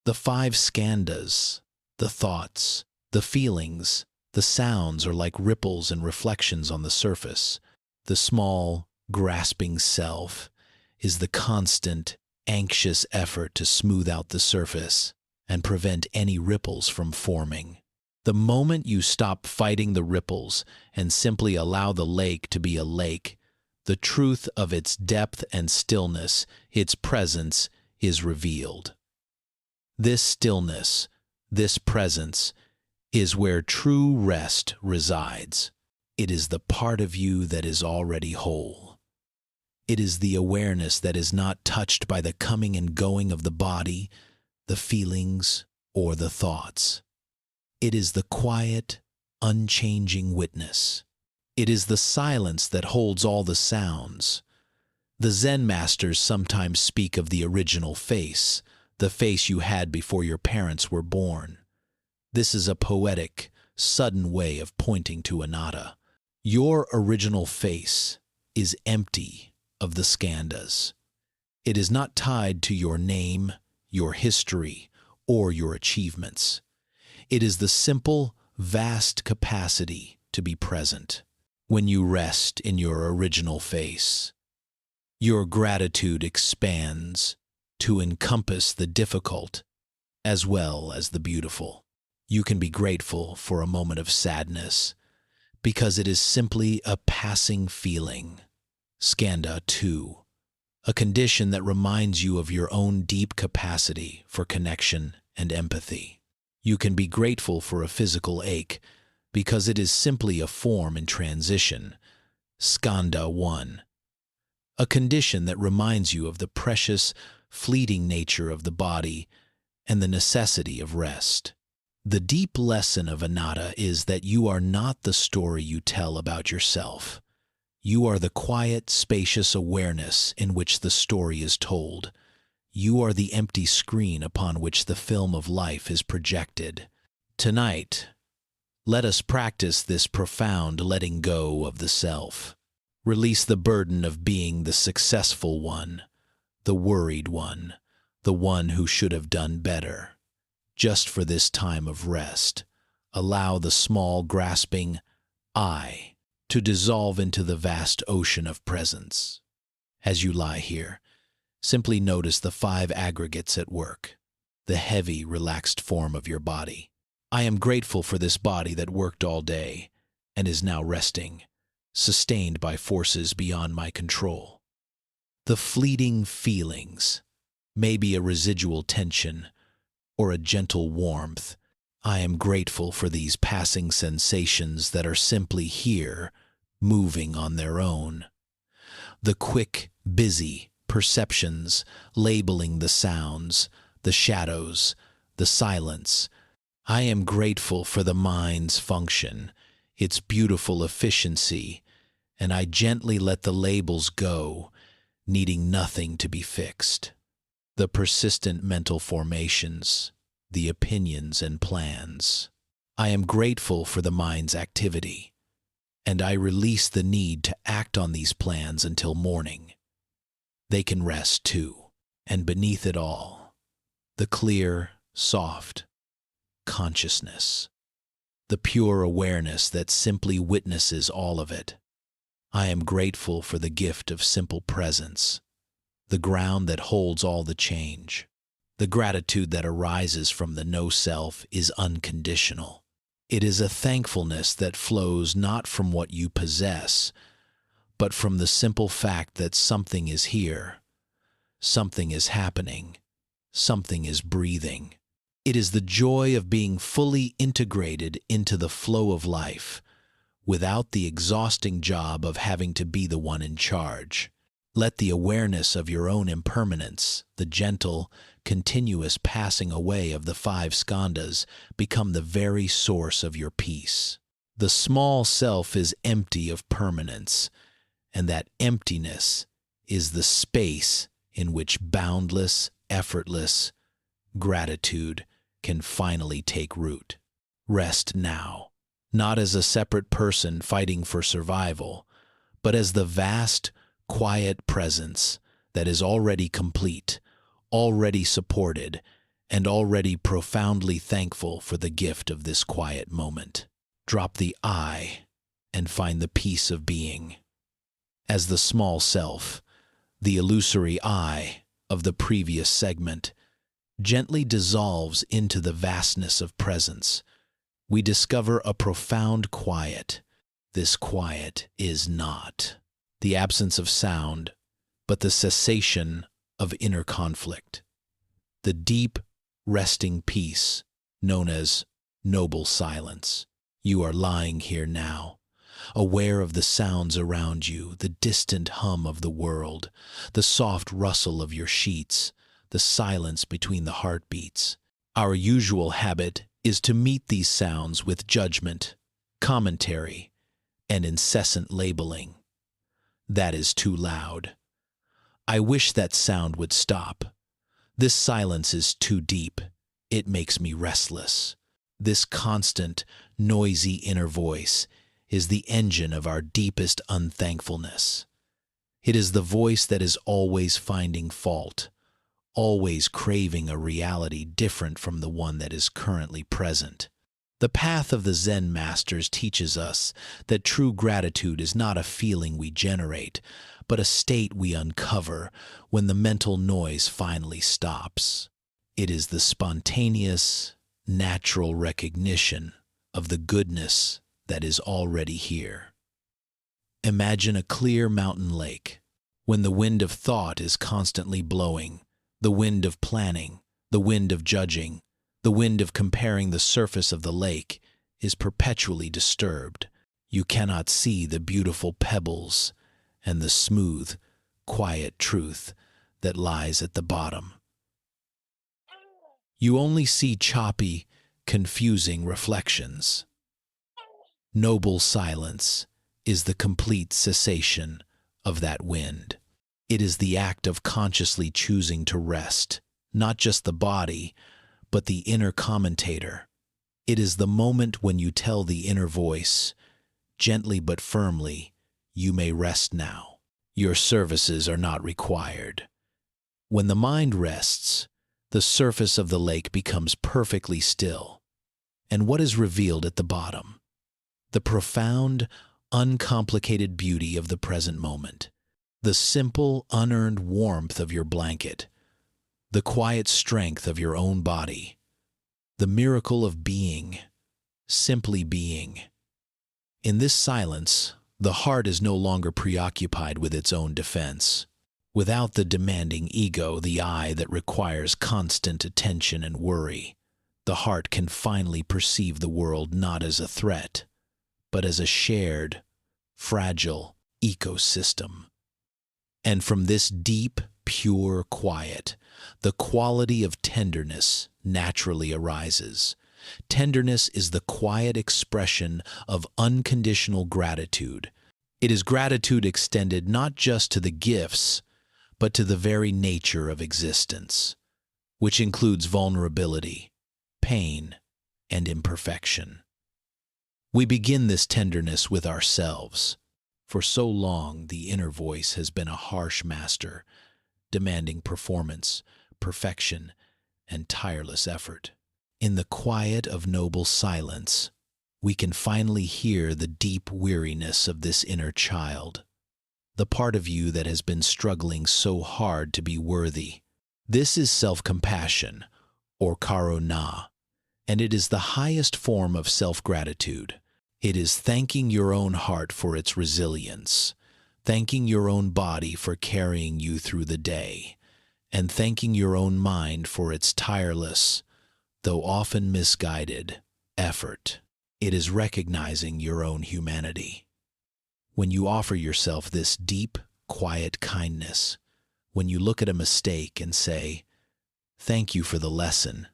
The 5 skandhas, the thoughts, the feelings, the sounds are like ripples and reflections on the surface. The small, grasping self is the constant, anxious effort to smooth out the surface and prevent any ripples from forming. The moment you stop fighting the ripples and simply allow the lake to be a lake, the truth of its depth and stillness, its presence, is revealed. This stillness, this presence, is where true rest resides. It is the part of you that is already whole. It is the awareness that is not touched by the coming and going of the body, the feelings, or the thoughts. It is the quiet, unchanging witness. It is the silence that holds all the sounds. The Zen masters sometimes speak of the original face, the face you had before your parents were born. This is a poetic, sudden way of pointing to anatta. Your original face is empty of the skandhas. It is not tied to your name, your history, or your achievements. It is the simple, vast capacity to be present. When you rest in your original face, your gratitude expands to encompass the difficult as well as the beautiful. You can be grateful for a moment of sadness because it is simply a passing feeling. Skandha 2, a condition that reminds you of your own deep capacity for connection and empathy. You can be grateful for a physical ache because it is simply a form in transition. Skandha 1, a condition that reminds you of the precious, fleeting nature of the body and the necessity of rest. The deep lesson of anatta is that you are not the story you tell about yourself. You are the quiet, spacious awareness in which the story is told. You are the empty screen upon which the film of life is projected. Tonight, let us practice this profound letting go of the self. Release the burden of being the successful one, the worried one, the one who should have done better. Just for this time of rest, allow the small, grasping I to dissolve into the vast ocean of presence. As you lie here, simply notice the 5 aggregates at work, the heavy, relaxed form of your body. I am grateful for this body that worked all day and is now resting, sustained by forces beyond my control. The fleeting feelings, maybe a residual tension or a gentle warmth. I am grateful for these passing sensations that are simply here, moving on their own. The quick, busy perceptions, labeling the sounds, the shadows, the silence. I am grateful for the mind's function, its beautiful efficiency, and I gently let the labels go, needing nothing to be fixed. The persistent mental formations, the opinions and plans. I am grateful for the mind's activity, and I release the need to act on these plans until morning. They can rest too, and beneath it all, the clear, soft consciousness, the pure awareness that simply witnesses all of it. I am grateful for the gift of simple presence, the ground that holds all the change. The gratitude that arises from the no-self is unconditional. It is a thankfulness that flows not from what you possess, but from the simple fact that something is here, something is happening, something is breathing. It is the joy of being fully integrated into the flow of life, without the exhausting job of having to be the one in charge. Let the awareness of your own impermanence, the gentle, continuous passing away of the 5 skandhas, become the very source of your peace. The small self is empty of permanence, and that emptiness is the space in which boundless, effortless gratitude can finally take root. Rest now, not as a separate person fighting for survival, but as the vast, quiet presence that is already complete, already supported, and already profoundly thankful for the gift of this quiet moment. Drop the I and find the peace of being. As the small self, the illusory I of the previous segment, gently dissolves into the vastness of presence, we discover a profound quiet. This quiet is not the absence of sound, but the cessation of inner conflict. The deep, resting peace known as noble silence. You are lying here now, aware of the sounds around you, the distant hum of the world, the soft rustle of your sheets, the silence between the heartbeats. Our usual habit is to meet these sounds with judgment, commentary, and incessant labeling. That is too loud. I wish that sound would stop. This silence is too deep. It makes me restless. This constant, noisy inner voice is the engine of our deepest unthankfulness. It is the voice that is always finding fault, always craving a reality different from the one that is currently present. The path of the Zen masters teaches us that true gratitude is not a feeling we generate, but a state we uncover when the mental noise finally stops. It is the spontaneous, natural recognition of the goodness that is already here. Imagine a clear mountain lake. When the wind of thought is constantly blowing, the wind of planning, the wind of judging, the wind of comparing the surface of the lake is perpetually disturbed. You cannot see the beautiful pebbles and the smooth, quiet truth that lies at the bottom. You only see choppy, confusing reflections. Noble silence is the complete cessation of that wind. It is the act of consciously choosing to rest, not just the body, but the inner commentator. It is the moment when you tell the inner voice, gently but firmly, you may rest now. Your services are not required. When the mind rests, the surface of the lake becomes perfectly still. And what is revealed at the bottom? The profound, uncomplicated beauty of the present moment. The simple, unearned warmth of your blanket. The quiet strength of your own body. The miracle of being, simply being. In this silence, the heart is no longer preoccupied with its own defense. Without the demanding ego, the I that requires constant attention and worry, the heart can finally perceive the world not as a threat, but as a shared, fragile ecosystem. And from this deep, pure quiet, the quality of tenderness naturally arises. Tenderness is the quiet expression of unconditional gratitude. It is gratitude extended not just to the gifts, but to the very nature of existence, which includes vulnerability, pain, and imperfection. We begin this tenderness with ourselves. For so long, the inner voice has been a harsh master, demanding performance, perfection, and tireless effort. In the quiet of noble silence, we can finally hear the deep weariness of this inner child, the part of you that has been struggling so hard to be worthy. This is self-compassion, or karuna, and it is the highest form of self-gratitude. It is thanking your own heart for its resilience, thanking your own body for carrying you through the day, and thanking your own mind for its tireless, though often misguided, effort. It is recognizing your own humanity. When you offer yourself this deep, quiet kindness, when you look at a mistake and say, "Thank you for the lesson,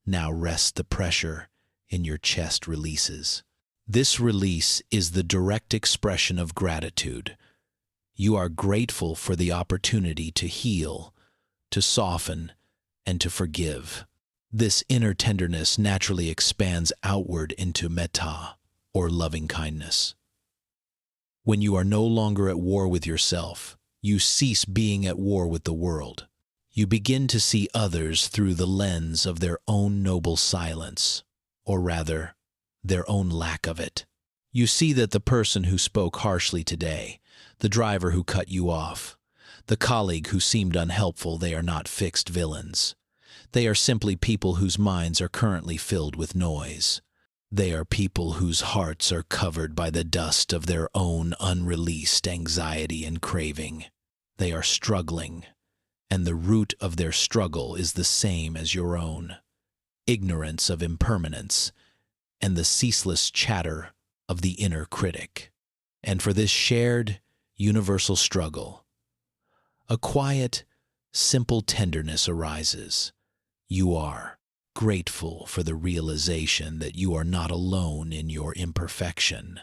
now rest," the pressure in your chest releases. This release is the direct expression of gratitude. You are grateful for the opportunity to heal, to soften, and to forgive. This inner tenderness naturally expands outward into metta, or loving kindness. When you are no longer at war with yourself, you cease being at war with the world. You begin to see others through the lens of their own noble silence, or rather, their own lack of it. You see that the person who spoke harshly today, the driver who cut you off, the colleague who seemed unhelpful, they are not fixed villains. They are simply people whose minds are currently filled with noise. They are people whose hearts are covered by the dust of their own unreleased anxiety and craving. They are struggling, and the root of their struggle is the same as your own: ignorance of impermanence and the ceaseless chatter of the inner critic. And for this shared, universal struggle, a quiet, simple tenderness arises. You are grateful for the realization that you are not alone in your imperfection.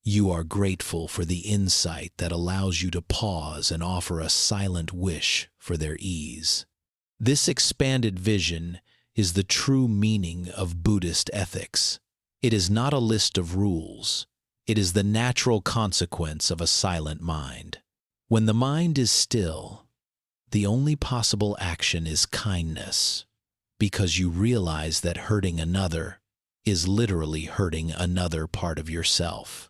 You are grateful for the insight that allows you to pause and offer a silent wish for their ease. This expanded vision is the true meaning of Buddhist ethics. It is not a list of rules. It is the natural consequence of a silent mind. When the mind is still, the only possible action is kindness, because you realize that hurting another is literally hurting another part of yourself.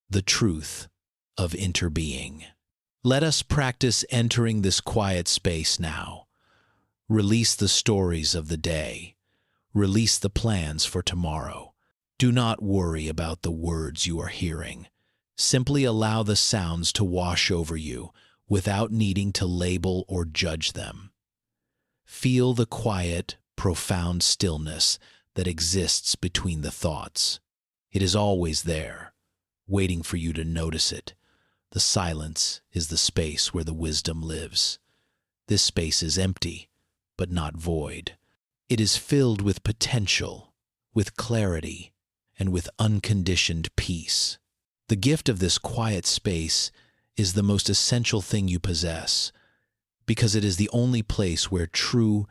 The truth of interbeing. Let us practice entering this quiet space now. Release the stories of the day. Release the plans for tomorrow. Do not worry about the words you are hearing. Simply allow the sounds to wash over you without needing to label or judge them. Feel the quiet, profound stillness that exists between the thoughts. It is always there, waiting for you to notice it. The silence is the space where the wisdom lives. This space is empty, but not void. It is filled with potential, with clarity, and with unconditioned peace. The gift of this quiet space is the most essential thing you possess, because it is the only place where true,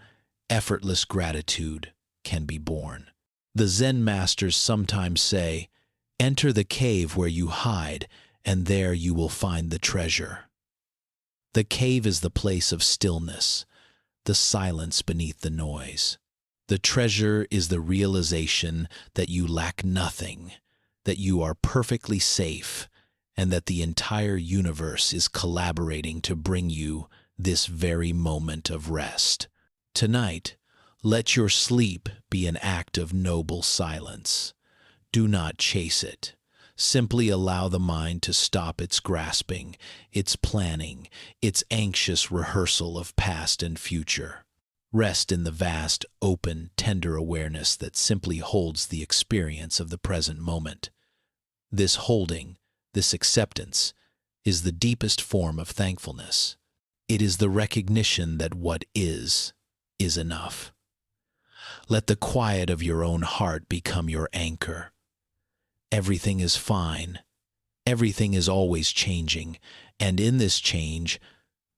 effortless gratitude can be born. The Zen masters sometimes say, "Enter the cave where you hide, and there you will find the treasure." The cave is the place of stillness, the silence beneath the noise. The treasure is the realization that you lack nothing, that you are perfectly safe, and that the entire universe is collaborating to bring you this very moment of rest. Tonight, let your sleep be an act of noble silence. Do not chase it. Simply allow the mind to stop its grasping, its planning, its anxious rehearsal of past and future. Rest in the vast, open, tender awareness that simply holds the experience of the present moment. This holding, this acceptance, is the deepest form of thankfulness. It is the recognition that what is enough. Let the quiet of your own heart become your anchor. Everything is fine. Everything is always changing, and in this change,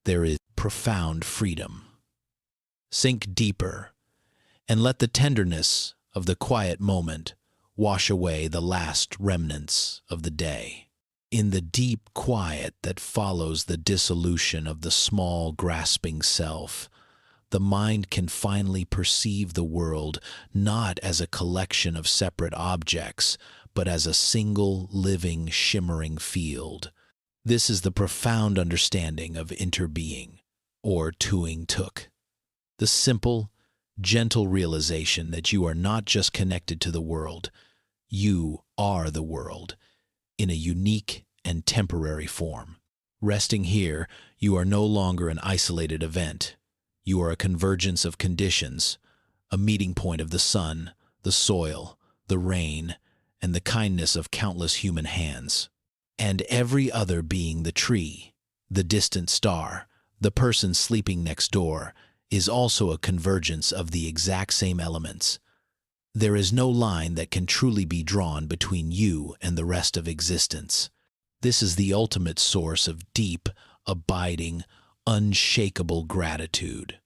there is profound freedom. Sink deeper, and let the tenderness of the quiet moment wash away the last remnants of the day. In the deep quiet that follows the dissolution of the small, grasping self, the mind can finally perceive the world not as a collection of separate objects, but as a single, living, shimmering field. This is the profound understanding of interbeing, or tuing tuk. The simple, gentle realization that you are not just connected to the world, you are the world, in a unique and temporary form. Resting here, you are no longer an isolated event. You are a convergence of conditions, a meeting point of the sun, the soil, the rain, and the kindness of countless human hands. And every other being, the tree, the distant star, the person sleeping next door, is also a convergence of the exact same elements. There is no line that can truly be drawn between you and the rest of existence. This is the ultimate source of deep, abiding, unshakable gratitude.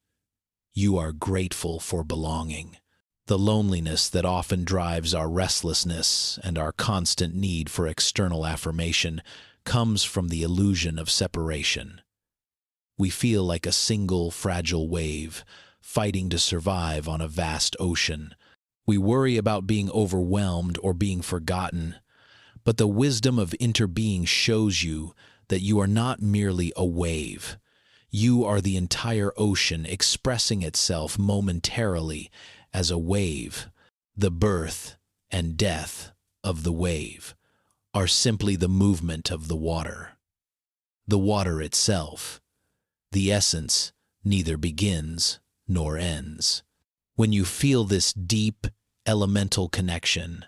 You are grateful for belonging. The loneliness that often drives our restlessness and our constant need for external affirmation comes from the illusion of separation. We feel like a single, fragile wave, fighting to survive on a vast ocean. We worry about being overwhelmed or being forgotten, but the wisdom of interbeing shows you that you are not merely a wave. You are the entire ocean expressing itself momentarily as a wave. The birth and death of the wave are simply the movement of the water. The water itself, the essence, neither begins nor ends. When you feel this deep, elemental connection,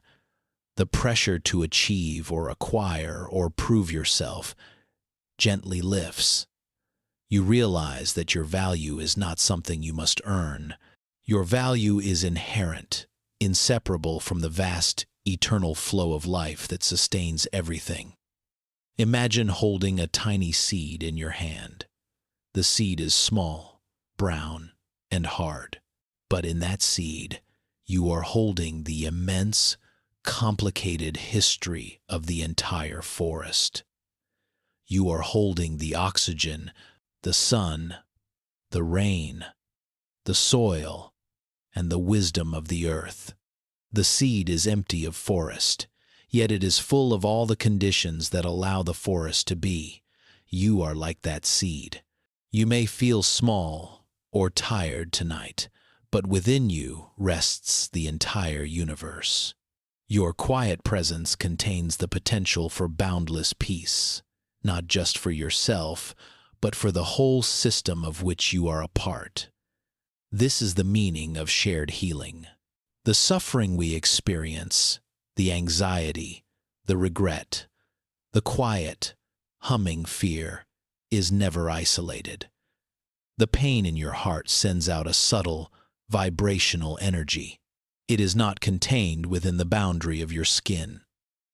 the pressure to achieve or acquire or prove yourself gently lifts. You realize that your value is not something you must earn. Your value is inherent, inseparable from the vast, eternal flow of life that sustains everything. Imagine holding a tiny seed in your hand. The seed is small, brown, and hard, but in that seed, you are holding the immense, complicated history of the entire forest. You are holding the oxygen, the sun, the rain, the soil, and the wisdom of the earth. The seed is empty of forest, yet it is full of all the conditions that allow the forest to be. You are like that seed. You may feel small or tired tonight, but within you rests the entire universe. Your quiet presence contains the potential for boundless peace, not just for yourself, but for the whole system of which you are a part. This is the meaning of shared healing. The suffering we experience, the anxiety, the regret, the quiet, humming fear, is never isolated. The pain in your heart sends out a subtle, vibrational energy. It is not contained within the boundary of your skin.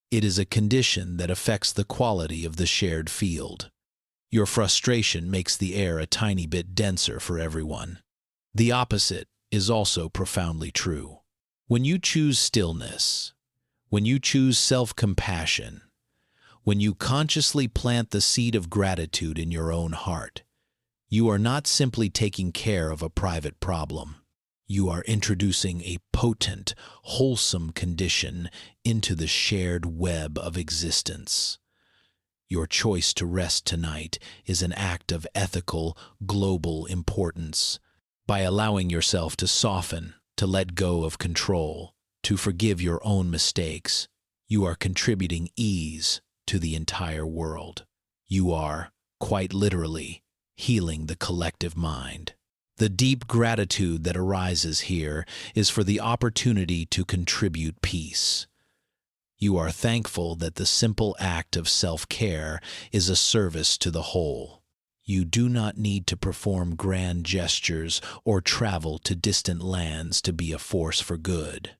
It is a condition that affects the quality of the shared field. Your frustration makes the air a tiny bit denser for everyone. The opposite is also profoundly true. When you choose stillness, when you choose self-compassion, when you consciously plant the seed of gratitude in your own heart, you are not simply taking care of a private problem. You are introducing a potent, wholesome condition into the shared web of existence. Your choice to rest tonight is an act of ethical, global importance. By allowing yourself to soften, to let go of control, to forgive your own mistakes, you are contributing ease to the entire world. You are, quite literally, healing the collective mind. The deep gratitude that arises here is for the opportunity to contribute peace. You are thankful that the simple act of self-care is a service to the whole. You do not need to perform grand gestures or travel to distant lands to be a force for good.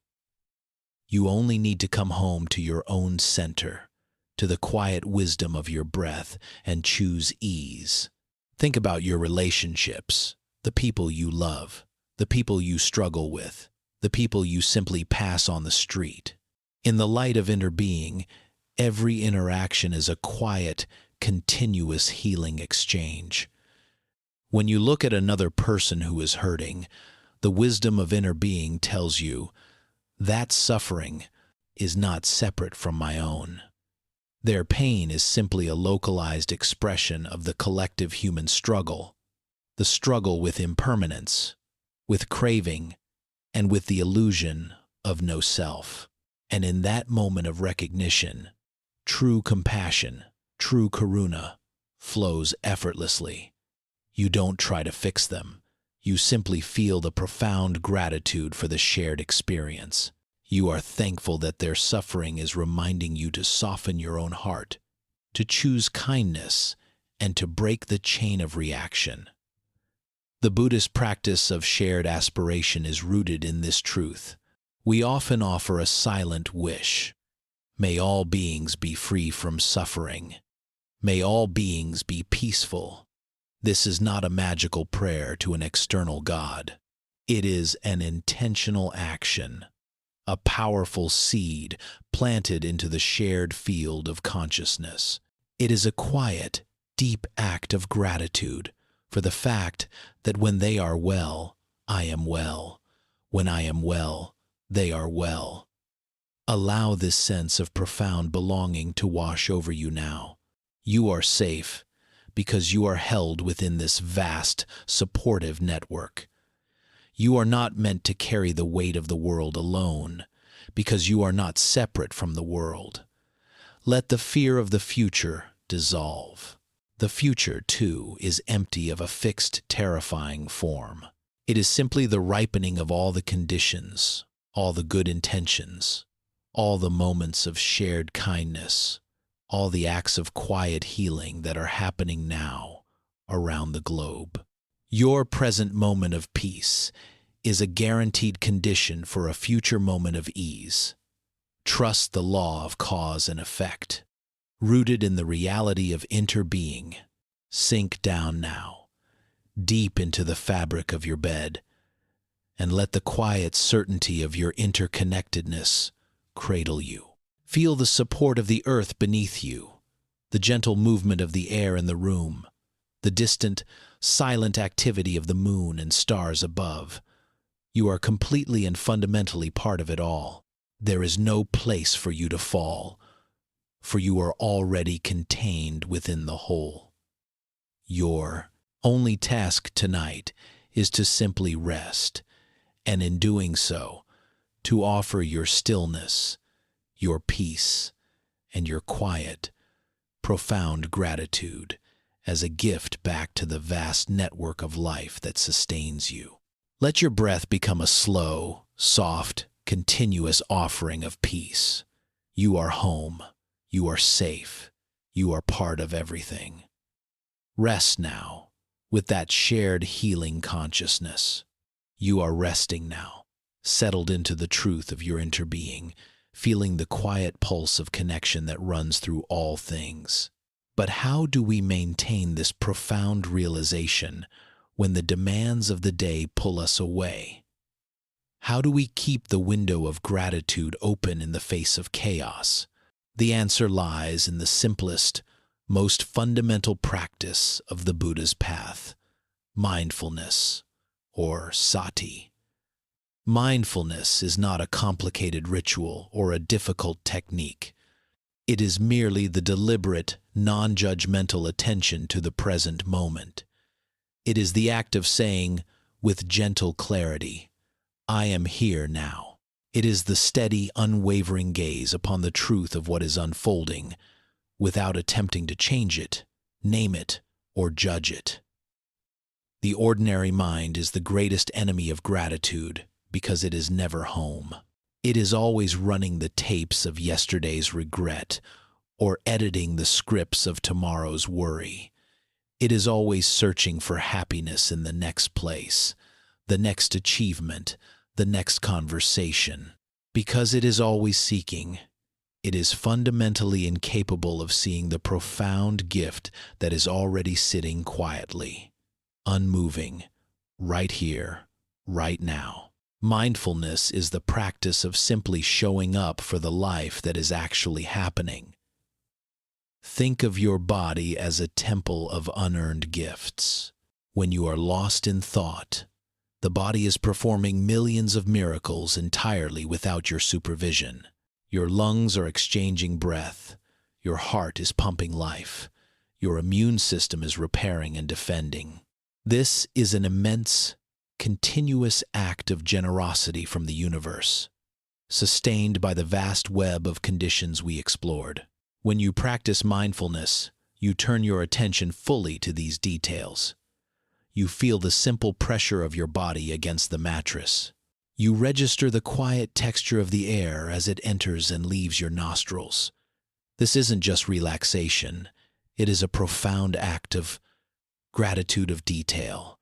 You only need to come home to your own center, to the quiet wisdom of your breath, and choose ease. Think about your relationships, the people you love, the people you struggle with, the people you simply pass on the street. In the light of inner being, every interaction is a quiet, continuous healing exchange. When you look at another person who is hurting, the wisdom of inner being tells you, that suffering is not separate from my own. Their pain is simply a localized expression of the collective human struggle, the struggle with impermanence, with craving, and with the illusion of no self. And in that moment of recognition, true compassion, true karuna, flows effortlessly. You don't try to fix them. You simply feel the profound gratitude for the shared experience. You are thankful that their suffering is reminding you to soften your own heart, to choose kindness, and to break the chain of reaction. The Buddhist practice of shared aspiration is rooted in this truth. We often offer a silent wish. May all beings be free from suffering. May all beings be peaceful. This is not a magical prayer to an external God. It is an intentional action, a powerful seed planted into the shared field of consciousness. It is a quiet, deep act of gratitude for the fact that when they are well, I am well. When I am well, they are well. Allow this sense of profound belonging to wash over you now. You are safe because you are held within this vast, supportive network. You are not meant to carry the weight of the world alone because you are not separate from the world. Let the fear of the future dissolve. The future, too, is empty of a fixed, terrifying form. It is simply the ripening of all the conditions, all the good intentions, all the moments of shared kindness, all the acts of quiet healing that are happening now around the globe. Your present moment of peace is a guaranteed condition for a future moment of ease. Trust the law of cause and effect. Rooted in the reality of interbeing, sink down now, deep into the fabric of your bed, and let the quiet certainty of your interconnectedness cradle you. Feel the support of the earth beneath you, the gentle movement of the air in the room, the distant, silent activity of the moon and stars above. You are completely and fundamentally part of it all. There is no place for you to fall, for you are already contained within the whole. Your only task tonight is to simply rest, and in doing so, to offer your stillness, your peace, and your quiet, profound gratitude as a gift back to the vast network of life that sustains you. Let your breath become a slow, soft, continuous offering of peace. You are home. You are safe. You are part of everything. Rest now with that shared healing consciousness. You are resting now, settled into the truth of your interbeing, feeling the quiet pulse of connection that runs through all things. But how do we maintain this profound realization when the demands of the day pull us away? How do we keep the window of gratitude open in the face of chaos? The answer lies in the simplest, most fundamental practice of the Buddha's path: mindfulness, or sati. Mindfulness is not a complicated ritual or a difficult technique. It is merely the deliberate, non-judgmental attention to the present moment. It is the act of saying, with gentle clarity, "I am here now." It is the steady, unwavering gaze upon the truth of what is unfolding, without attempting to change it, name it, or judge it. The ordinary mind is the greatest enemy of gratitude because it is never home. It is always running the tapes of yesterday's regret or editing the scripts of tomorrow's worry. It is always searching for happiness in the next place, the next achievement, the next conversation. Because it is always seeking, it is fundamentally incapable of seeing the profound gift that is already sitting quietly, unmoving, right here, right now. Mindfulness is the practice of simply showing up for the life that is actually happening. Think of your body as a temple of unearned gifts. When you are lost in thought, the body is performing millions of miracles entirely without your supervision. Your lungs are exchanging breath, your heart is pumping life, your immune system is repairing and defending. This is an immense, continuous act of generosity from the universe, sustained by the vast web of conditions we explored. When you practice mindfulness, you turn your attention fully to these details. You feel the simple pressure of your body against the mattress. You register the quiet texture of the air as it enters and leaves your nostrils. This isn't just relaxation, it is a profound act of gratitude of detail.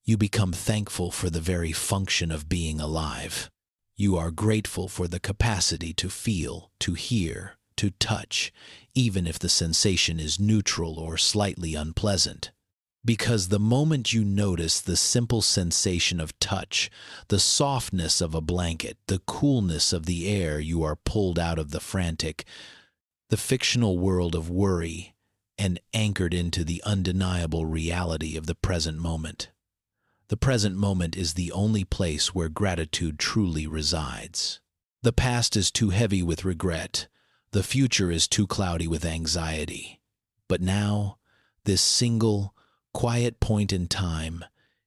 You become thankful for the very function of being alive. You are grateful for the capacity to feel, to hear, to touch, even if the sensation is neutral or slightly unpleasant. Because the moment you notice the simple sensation of touch, the softness of a blanket, the coolness of the air, you are pulled out of the frantic, the fictional world of worry and anchored into the undeniable reality of the present moment. The present moment is the only place where gratitude truly resides. The past is too heavy with regret. The future is too cloudy with anxiety. But now, this single, quiet point in time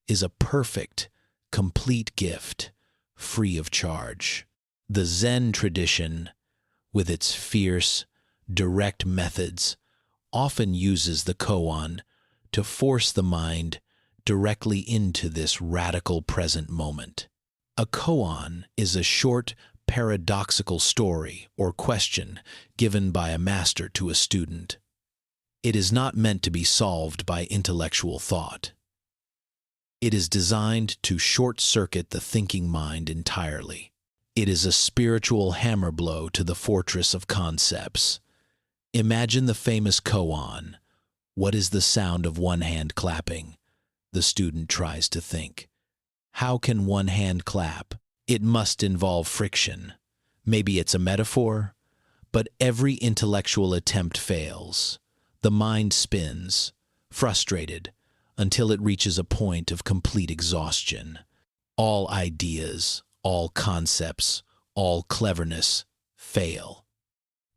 is a perfect, complete gift, free of charge. The Zen tradition, with its fierce, direct methods, often uses the koan to force the mind directly into this radical present moment. A koan is a short, paradoxical story or question given by a master to a student. It is not meant to be solved by intellectual thought. It is designed to short-circuit the thinking mind entirely. It is a spiritual hammer blow to the fortress of concepts. Imagine the famous koan. What is the sound of one hand clapping? The student tries to think. How can one hand clap? It must involve friction. Maybe it's a metaphor, but every intellectual attempt fails. The mind spins, frustrated, until it reaches a point of complete exhaustion. All ideas, all concepts, all cleverness fail.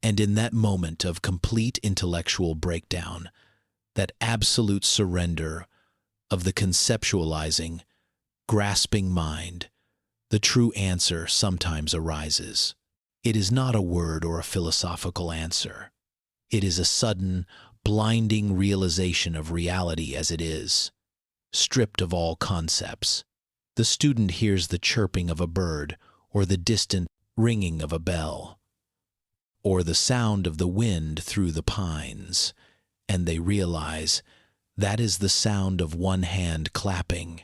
And in that moment of complete intellectual breakdown, that absolute surrender of the conceptualizing, grasping mind, the true answer sometimes arises. It is not a word or a philosophical answer. It is a sudden, blinding realization of reality as it is, stripped of all concepts. The student hears the chirping of a bird or the distant ringing of a bell, or the sound of the wind through the pines, and they realize that is the sound of one hand clapping.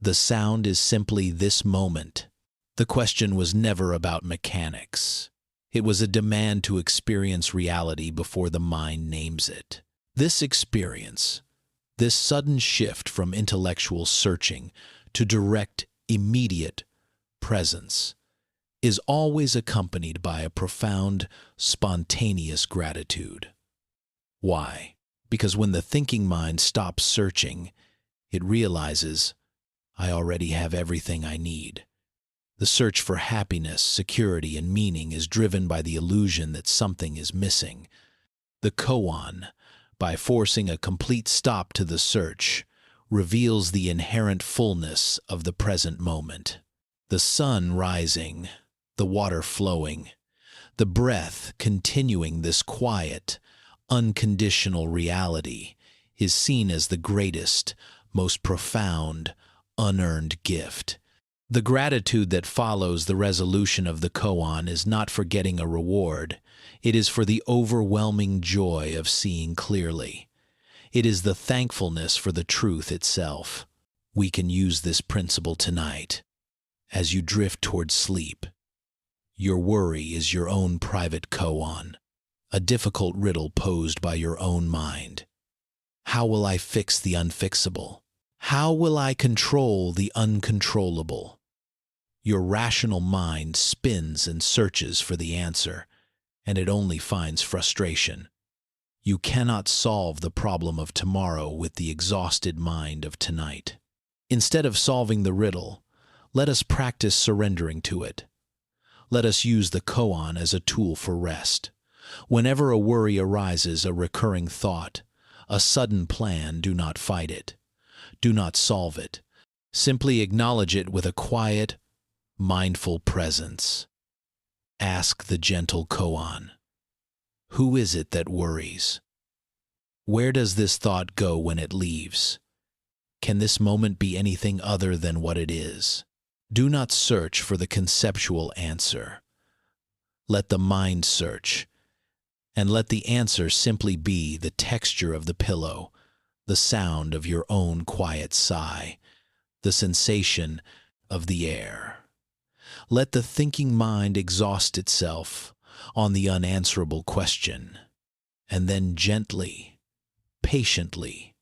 The sound is simply this moment, The question was never about mechanics. It was a demand to experience reality before the mind names it. This experience, this sudden shift from intellectual searching to direct, immediate presence, is always accompanied by a profound, spontaneous gratitude. Why? Because when the thinking mind stops searching, it realizes, I already have everything I need. The search for happiness, security, and meaning is driven by the illusion that something is missing. The koan, by forcing a complete stop to the search, reveals the inherent fullness of the present moment. The sun rising, the water flowing, the breath continuing this quiet, unconditional reality is seen as the greatest, most profound, unearned gift. The gratitude that follows the resolution of the koan is not for getting a reward. It is for the overwhelming joy of seeing clearly. It is the thankfulness for the truth itself. We can use this principle tonight. As you drift toward sleep, your worry is your own private koan, a difficult riddle posed by your own mind. How will I fix the unfixable? How will I control the uncontrollable? Your rational mind spins and searches for the answer, and it only finds frustration. You cannot solve the problem of tomorrow with the exhausted mind of tonight. Instead of solving the riddle, let us practice surrendering to it. Let us use the koan as a tool for rest. Whenever a worry arises, a recurring thought, a sudden plan, do not fight it. Do not solve it. Simply acknowledge it with a quiet, mindful presence. Ask the gentle koan, who is it that worries? Where does this thought go when it leaves? Can this moment be anything other than what it is? Do not search for the conceptual answer. Let the mind search, and let the answer simply be the texture of the pillow, the sound of your own quiet sigh, the sensation of the air. Let the thinking mind exhaust itself on the unanswerable question, and then gently, patiently,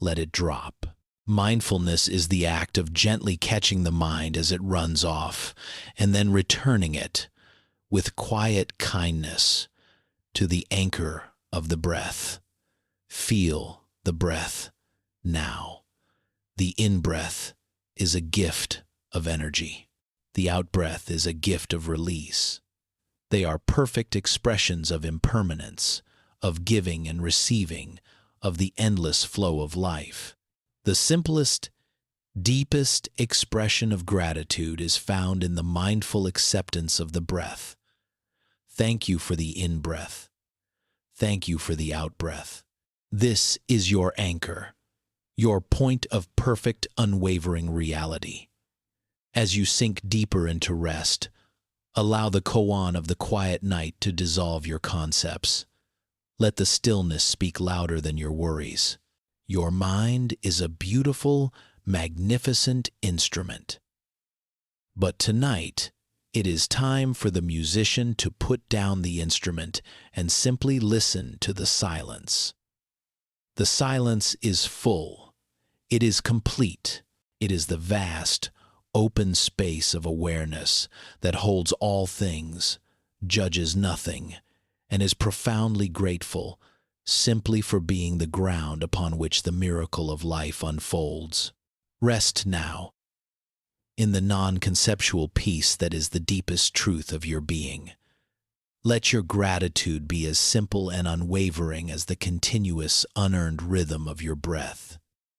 let it drop. Mindfulness is the act of gently catching the mind as it runs off, and then returning it with quiet kindness to the anchor of the breath. Feel the breath now. The in-breath is a gift of energy. The out-breath is a gift of release. They are perfect expressions of impermanence, of giving and receiving, of the endless flow of life. The simplest, deepest expression of gratitude is found in the mindful acceptance of the breath. Thank you for the in-breath. Thank you for the out-breath. This is your anchor, your point of perfect, unwavering reality. As you sink deeper into rest, allow the koan of the quiet night to dissolve your concepts. Let the stillness speak louder than your worries. Your mind is a beautiful, magnificent instrument. But tonight, it is time for the musician to put down the instrument and simply listen to the silence. The silence is full. It is complete. It is the vast, open space of awareness that holds all things, judges nothing, and is profoundly grateful simply for being the ground upon which the miracle of life unfolds. Rest now in the non-conceptual peace that is the deepest truth of your being. Let your gratitude be as simple and unwavering as the continuous, unearned rhythm of your breath.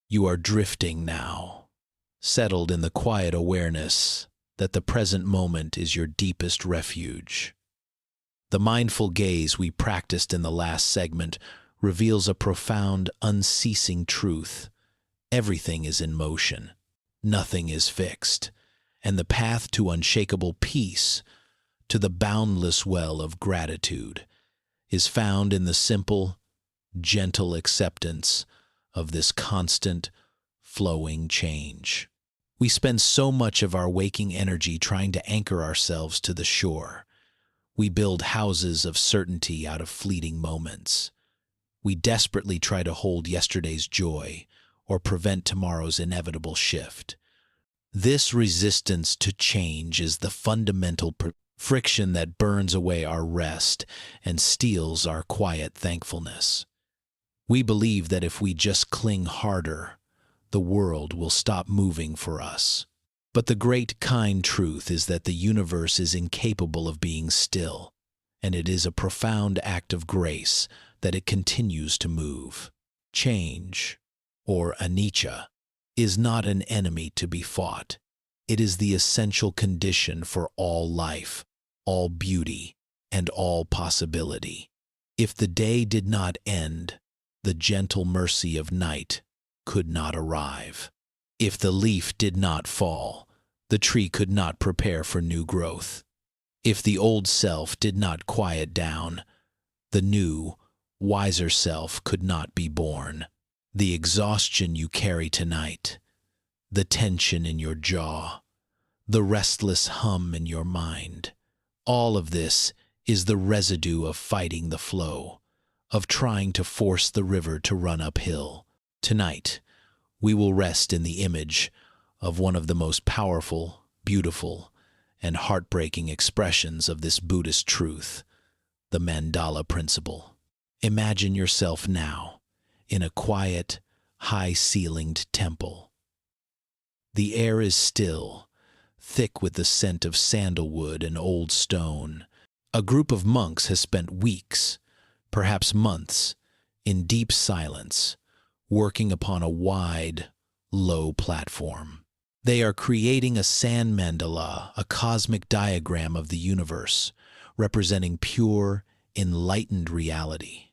You are drifting now, settled in the quiet awareness that the present moment is your deepest refuge. The mindful gaze we practiced in the last segment reveals a profound, unceasing truth. Everything is in motion. Nothing is fixed. And the path to unshakable peace, to the boundless well of gratitude, is found in the simple, gentle acceptance of this constant, flowing change. We spend so much of our waking energy trying to anchor ourselves to the shore. We build houses of certainty out of fleeting moments. We desperately try to hold yesterday's joy or prevent tomorrow's inevitable shift. This resistance to change is the fundamental friction that burns away our rest and steals our quiet thankfulness. We believe that if we just cling harder, the world will stop moving for us. But the great kind truth is that the universe is incapable of being still, and it is a profound act of grace that it continues to move. Change, or anicca, is not an enemy to be fought. It is the essential condition for all life, all beauty, and all possibility. If the day did not end, the gentle mercy of night could not arrive. If the leaf did not fall, the tree could not prepare for new growth. If the old self did not quiet down, the new, wiser self could not be born. The exhaustion you carry tonight, the tension in your jaw, the restless hum in your mind, all of this is the residue of fighting the flow, of trying to force the river to run uphill. Tonight, we will rest in the image of one of the most powerful, beautiful, and heartbreaking expressions of this Buddhist truth, the mandala principle. Imagine yourself now in a quiet, high-ceilinged temple. The air is still, thick with the scent of sandalwood and old stone. A group of monks has spent weeks, perhaps months, in deep silence, working upon a wide, low platform. They are creating a sand mandala, a cosmic diagram of the universe, representing pure, enlightened reality.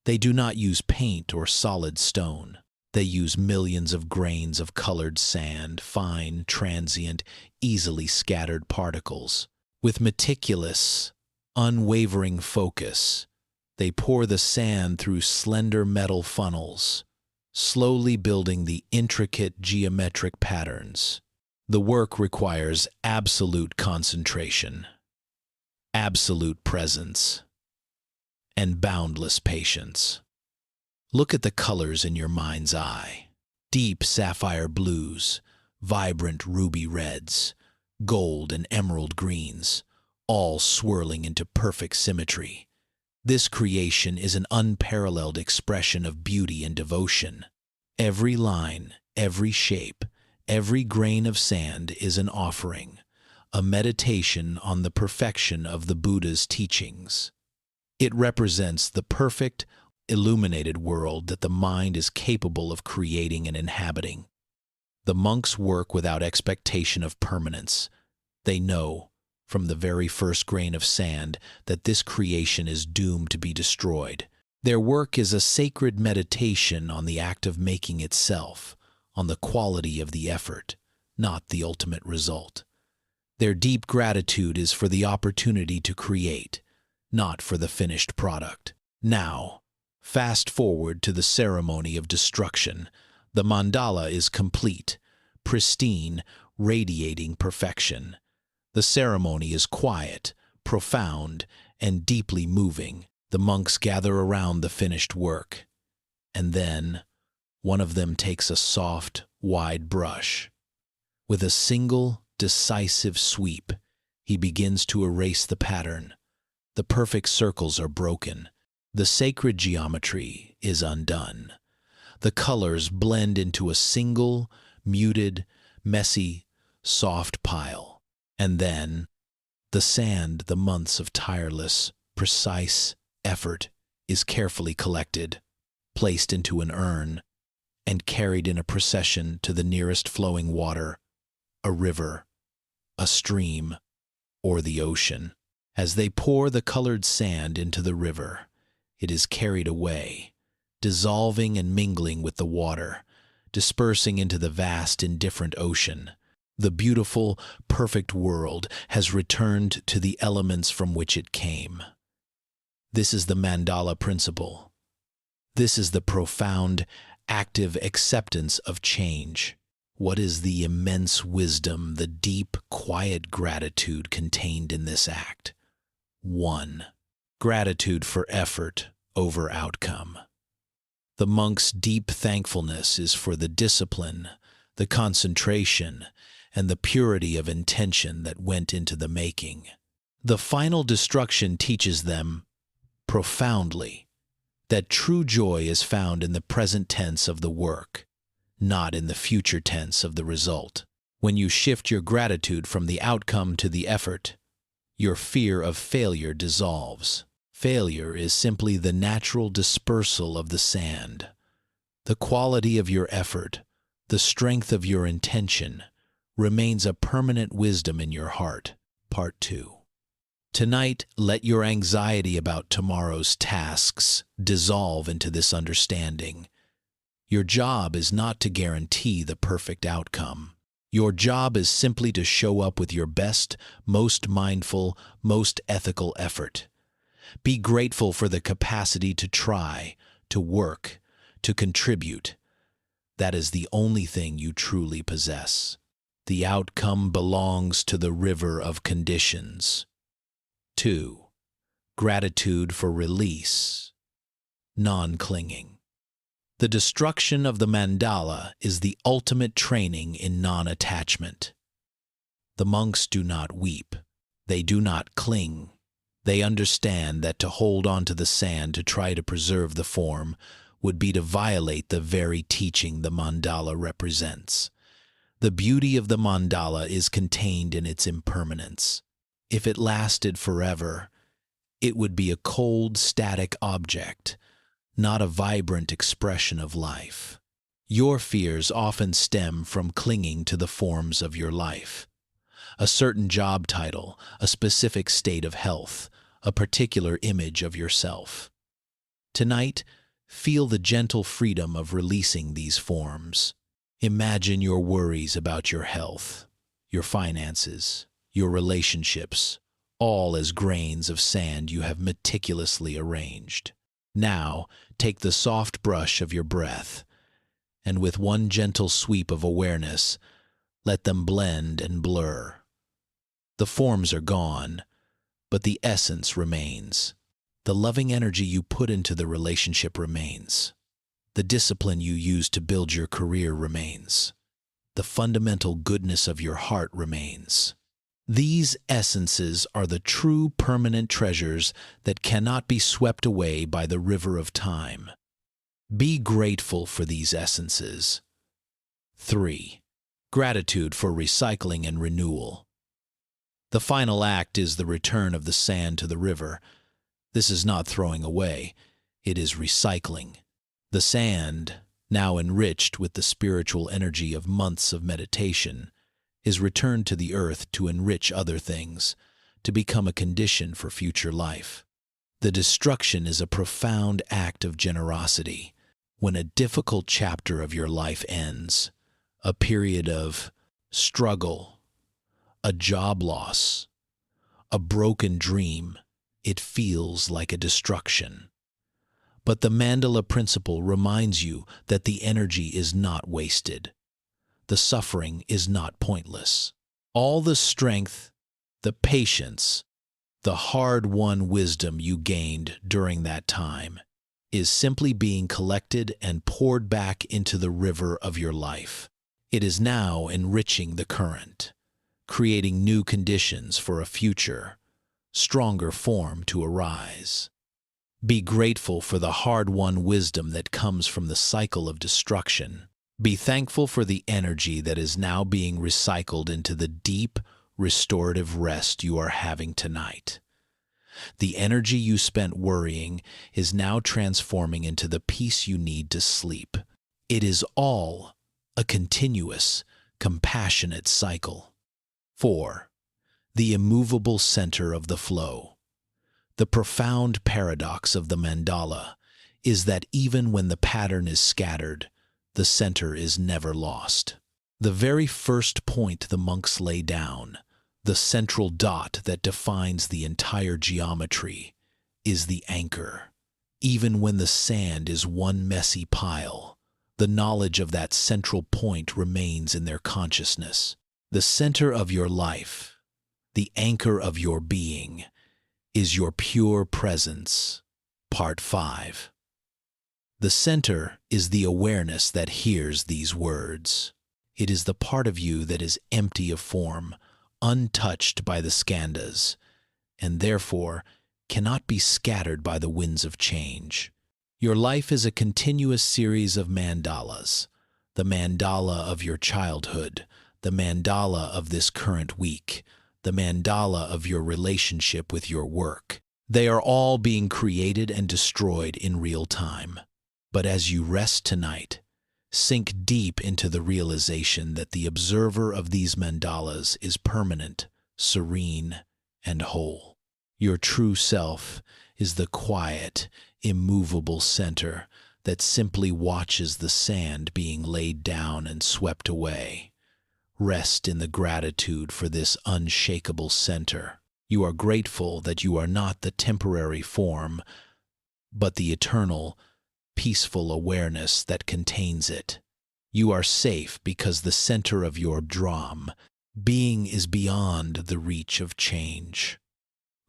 They do not use paint or solid stone. They use millions of grains of colored sand, fine, transient, easily scattered particles. With meticulous, unwavering focus, they pour the sand through slender metal funnels, slowly building the intricate geometric patterns. The work requires absolute concentration, absolute presence, and boundless patience. Look at the colors in your mind's eye. Deep sapphire blues, vibrant ruby reds, gold and emerald greens, all swirling into perfect symmetry. This creation is an unparalleled expression of beauty and devotion. Every line, every shape, every grain of sand is an offering, a meditation on the perfection of the Buddha's teachings. It represents the perfect, illuminated world that the mind is capable of creating and inhabiting. The monks work without expectation of permanence. They know, from the very first grain of sand, that this creation is doomed to be destroyed. Their work is a sacred meditation on the act of making itself, on the quality of the effort, not the ultimate result. Their deep gratitude is for the opportunity to create, not for the finished product. Now, fast forward to the ceremony of destruction. The mandala is complete, pristine, radiating perfection. The ceremony is quiet, profound, and deeply moving. The monks gather around the finished work, and then one of them takes a soft, wide brush. With a single, decisive sweep, he begins to erase the pattern. The perfect circles are broken. The sacred geometry is undone. The colors blend into a single, muted, messy, soft pile. And then, the sand, the months of tireless, precise effort, is carefully collected, placed into an urn, and carried in a procession to the nearest flowing water, a river, a stream, or the ocean. As they pour the colored sand into the river, it is carried away, dissolving and mingling with the water, dispersing into the vast, indifferent ocean. The beautiful, perfect world has returned to the elements from which it came. This is the mandala principle. This is the profound, active acceptance of change. What is the immense wisdom, the deep, quiet gratitude contained in this act? 1. Gratitude for effort over outcome. The monk's deep thankfulness is for the discipline, the concentration, and the purity of intention that went into the making. The final destruction teaches them, profoundly, that true joy is found in the present tense of the work, not in the future tense of the result. When you shift your gratitude from the outcome to the effort, your fear of failure dissolves. Failure is simply the natural dispersal of the sand. The quality of your effort, the strength of your intention, remains a permanent wisdom in your heart. Part 2. Tonight, let your anxiety about tomorrow's tasks dissolve into this understanding. Your job is not to guarantee the perfect outcome. Your job is simply to show up with your best, most mindful, most ethical effort. Be grateful for the capacity to try, to work, to contribute. That is the only thing you truly possess. The outcome belongs to the river of conditions. 2. Gratitude for release, non-clinging. The destruction of the mandala is the ultimate training in non-attachment. The monks do not weep. They do not cling. They understand that to hold on to the sand to try to preserve the form would be to violate the very teaching the mandala represents. The beauty of the mandala is contained in its impermanence. If it lasted forever, it would be a cold, static object, not a vibrant expression of life. Your fears often stem from clinging to the forms of your life. A certain job title, a specific state of health, a particular image of yourself. Tonight, feel the gentle freedom of releasing these forms. Imagine your worries about your health, your finances, your relationships, all as grains of sand you have meticulously arranged. Now, take the soft brush of your breath, and with one gentle sweep of awareness, let them blend and blur. The forms are gone, but the essence remains. The loving energy you put into the relationship remains. The discipline you use to build your career remains. The fundamental goodness of your heart remains. These essences are the true permanent treasures that cannot be swept away by the river of time. Be grateful for these essences. 3. Gratitude for recycling and renewal. The final act is the return of the sand to the river. This is not throwing away, it is recycling. The sand, now enriched with the spiritual energy of months of meditation, is returned to the earth to enrich other things, to become a condition for future life. The destruction is a profound act of generosity. When a difficult chapter of your life ends, a period of struggle, a job loss, a broken dream, it feels like a destruction. But the mandala principle reminds you that the energy is not wasted. The suffering is not pointless. All the strength, the patience, the hard-won wisdom you gained during that time is simply being collected and poured back into the river of your life. It is now enriching the current, creating new conditions for a future, stronger form to arise. Be grateful for the hard-won wisdom that comes from the cycle of destruction. Be thankful for the energy that is now being recycled into the deep, restorative rest you are having tonight. The energy you spent worrying is now transforming into the peace you need to sleep. It is all a continuous, compassionate cycle. 4. The immovable center of the flow. The profound paradox of the mandala is that even when the pattern is scattered, the center is never lost. The very first point the monks lay down, the central dot that defines the entire geometry, is the anchor. Even when the sand is one messy pile, The knowledge of that central point remains in their consciousness. The center of your life, the anchor of your being, is your pure presence. Part 5. The center is the awareness that hears these words. It is the part of you that is empty of form, untouched by the skandhas, and therefore cannot be scattered by the winds of change. Your life is a continuous series of mandalas, the mandala of your childhood, the mandala of this current week, the mandala of your relationship with your work. They are all being created and destroyed in real time. But as you rest tonight, sink deep into the realization that the observer of these mandalas is permanent, serene, and whole. Your true self is the quiet, immovable center that simply watches the sand being laid down and swept away. Rest in the gratitude for this unshakable center. You are grateful that you are not the temporary form, but the eternal, peaceful awareness that contains it. You are safe because the center of your being is beyond the reach of change.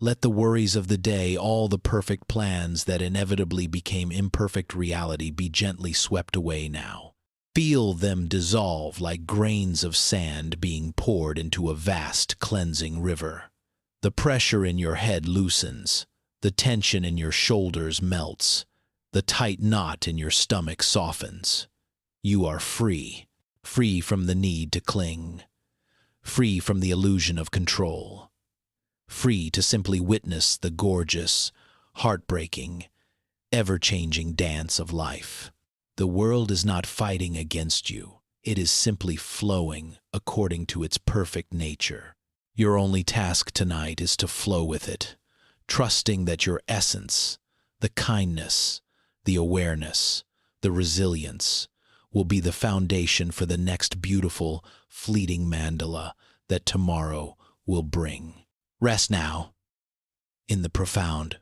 Let the worries of the day, all the perfect plans that inevitably became imperfect reality, be gently swept away now. Feel them dissolve like grains of sand being poured into a vast cleansing river. The pressure in your head loosens, the tension in your shoulders melts, the tight knot in your stomach softens. You are free, free from the need to cling, free from the illusion of control, free to simply witness the gorgeous, heartbreaking, ever-changing dance of life. The world is not fighting against you. It is simply flowing according to its perfect nature. Your only task tonight is to flow with it, trusting that your essence, the kindness, the awareness, the resilience, will be the foundation for the next beautiful, fleeting mandala that tomorrow will bring. Rest now in the profound,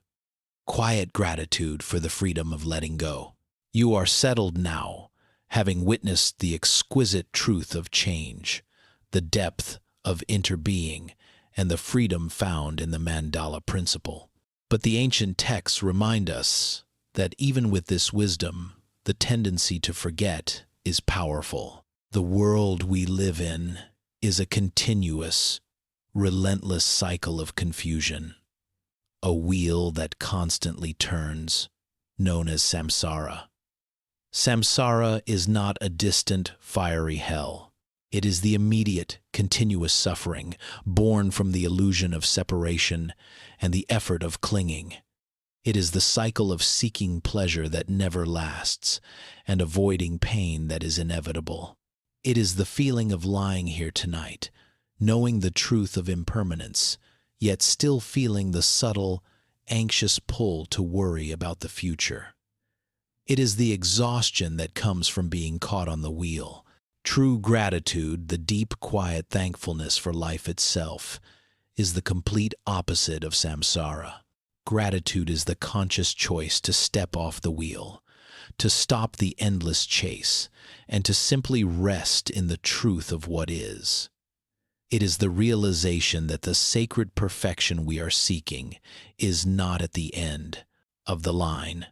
quiet gratitude for the freedom of letting go. You are settled now, having witnessed the exquisite truth of change, the depth of interbeing, and the freedom found in the mandala principle. But the ancient texts remind us that even with this wisdom, the tendency to forget is powerful. The world we live in is a continuous, relentless cycle of confusion, a wheel that constantly turns, known as samsara. Samsara is not a distant, fiery hell. It is the immediate, continuous suffering born from the illusion of separation and the effort of clinging. It is the cycle of seeking pleasure that never lasts and avoiding pain that is inevitable. It is the feeling of lying here tonight, knowing the truth of impermanence, yet still feeling the subtle, anxious pull to worry about the future. It is the exhaustion that comes from being caught on the wheel. True gratitude, the deep, quiet thankfulness for life itself, is the complete opposite of samsara. Gratitude is the conscious choice to step off the wheel, to stop the endless chase, and to simply rest in the truth of what is. It is the realization that the sacred perfection we are seeking is not at the end of the line.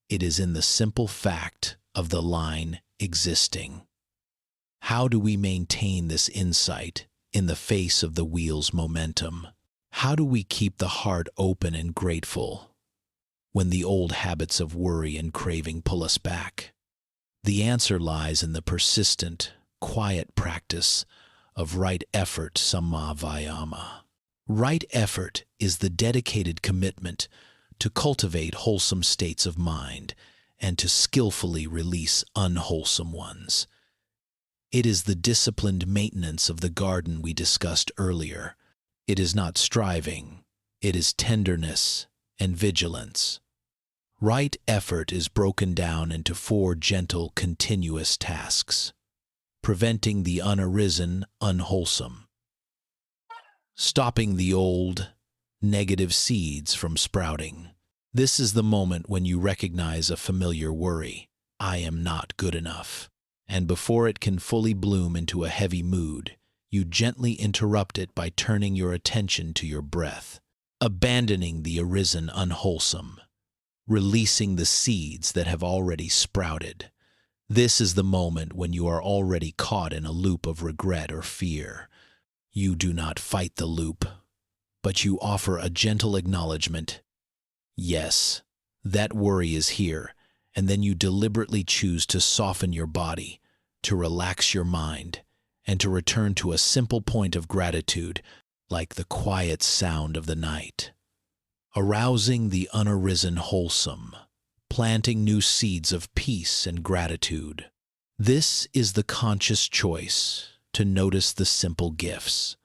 It is in the simple fact of the line existing. How do we maintain this insight in the face of the wheel's momentum? How do we keep the heart open and grateful when the old habits of worry and craving pull us back? The answer lies in the persistent, quiet practice of right effort, samma vayama. Right effort is the dedicated commitment to cultivate wholesome states of mind and to skillfully release unwholesome ones. It is the disciplined maintenance of the garden we discussed earlier. It is not striving, it is tenderness and vigilance. Right effort is broken down into 4 gentle, continuous tasks: preventing the unarisen, unwholesome, stopping the old, negative seeds from sprouting. This is the moment when you recognize a familiar worry. I am not good enough. And before it can fully bloom into a heavy mood, you gently interrupt it by turning your attention to your breath, abandoning the arisen unwholesome, releasing the seeds that have already sprouted. This is the moment when you are already caught in a loop of regret or fear. You do not fight the loop, but you offer a gentle acknowledgement. Yes, that worry is here, and then you deliberately choose to soften your body, to relax your mind, and to return to a simple point of gratitude, like the quiet sound of the night. Arousing the unarisen wholesome, planting new seeds of peace and gratitude. This is the conscious choice to notice the simple gifts,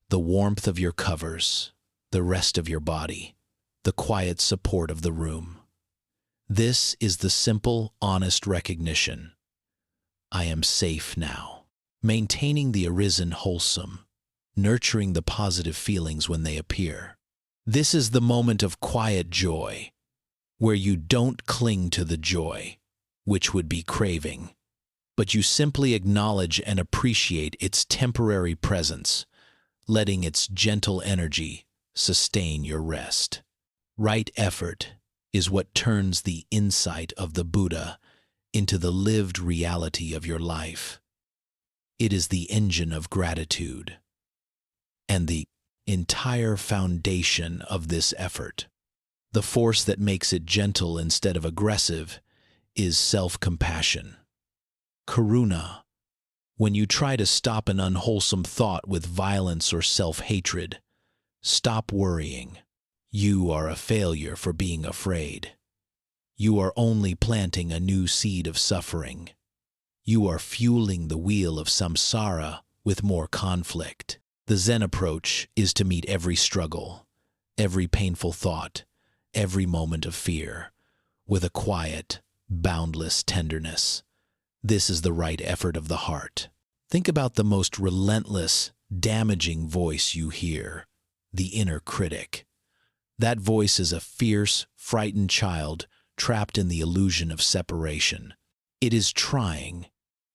the warmth of your covers, the rest of your body, the quiet support of the room. This is the simple, honest recognition. I am safe now. Maintaining the arisen wholesome, nurturing the positive feelings when they appear. This is the moment of quiet joy, where you don't cling to the joy, which would be craving, but you simply acknowledge and appreciate its temporary presence, letting its gentle energy sustain your rest. Right effort is what turns the insight of the Buddha into the lived reality of your life. It is the engine of gratitude, and the entire foundation of this effort. The force that makes it gentle instead of aggressive is self-compassion. Karuna. When you try to stop an unwholesome thought with violence or self-hatred, stop worrying. You are a failure for being afraid. You are only planting a new seed of suffering. You are fueling the wheel of samsara with more conflict. The Zen approach is to meet every struggle, every painful thought, every moment of fear, with a quiet, boundless tenderness. This is the right effort of the heart. Think about the most relentless, damaging voice you hear, the inner critic. That voice is a fierce, frightened child trapped in the illusion of separation. It is trying,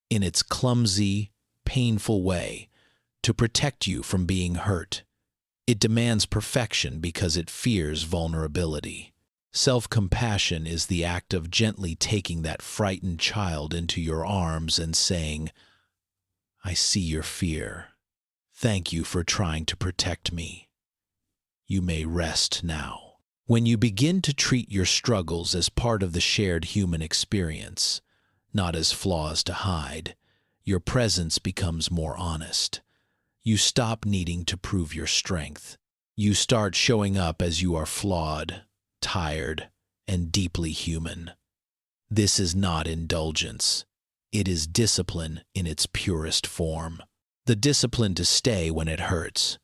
in its clumsy, painful way, to protect you from being hurt. It demands perfection because it fears vulnerability. Self-compassion is the act of gently taking that frightened child into your arms and saying, I see your fear. Thank you for trying to protect me. You may rest now. When you begin to treat your struggles as part of the shared human experience, not as flaws to hide, your presence becomes more honest. You stop needing to prove your strength. You start showing up as you are flawed, tired, and deeply human. This is not indulgence. It is discipline in its purest form. The discipline to stay when it hurts,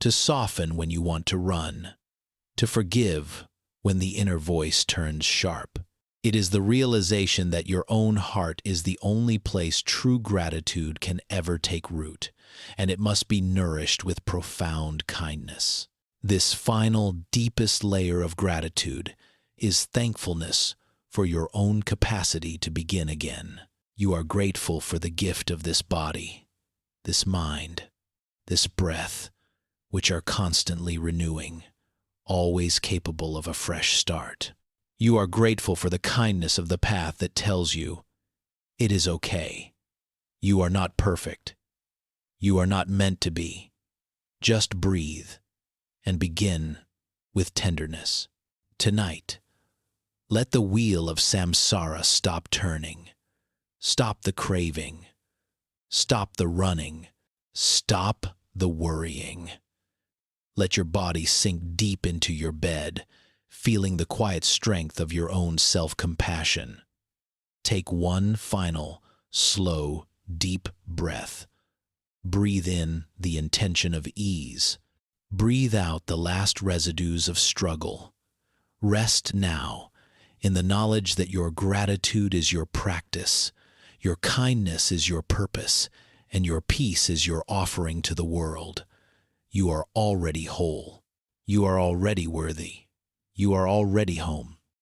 to soften when you want to run, to forgive when the inner voice turns sharp. It is the realization that your own heart is the only place true gratitude can ever take root, and it must be nourished with profound kindness. This final, deepest layer of gratitude is thankfulness for your own capacity to begin again. You are grateful for the gift of this body, this mind, this breath, which are constantly renewing, always capable of a fresh start. You are grateful for the kindness of the path that tells you, it is okay. You are not perfect. You are not meant to be. Just breathe and begin with tenderness. Tonight, let the wheel of samsara stop turning. Stop the craving. Stop the running. Stop the worrying. Let your body sink deep into your bed, feeling the quiet strength of your own self-compassion. Take one final, slow, deep breath. Breathe in the intention of ease. Breathe out the last residues of struggle. Rest now in the knowledge that your gratitude is your practice, your kindness is your purpose, and your peace is your offering to the world. You are already whole. You are already worthy. You are already home.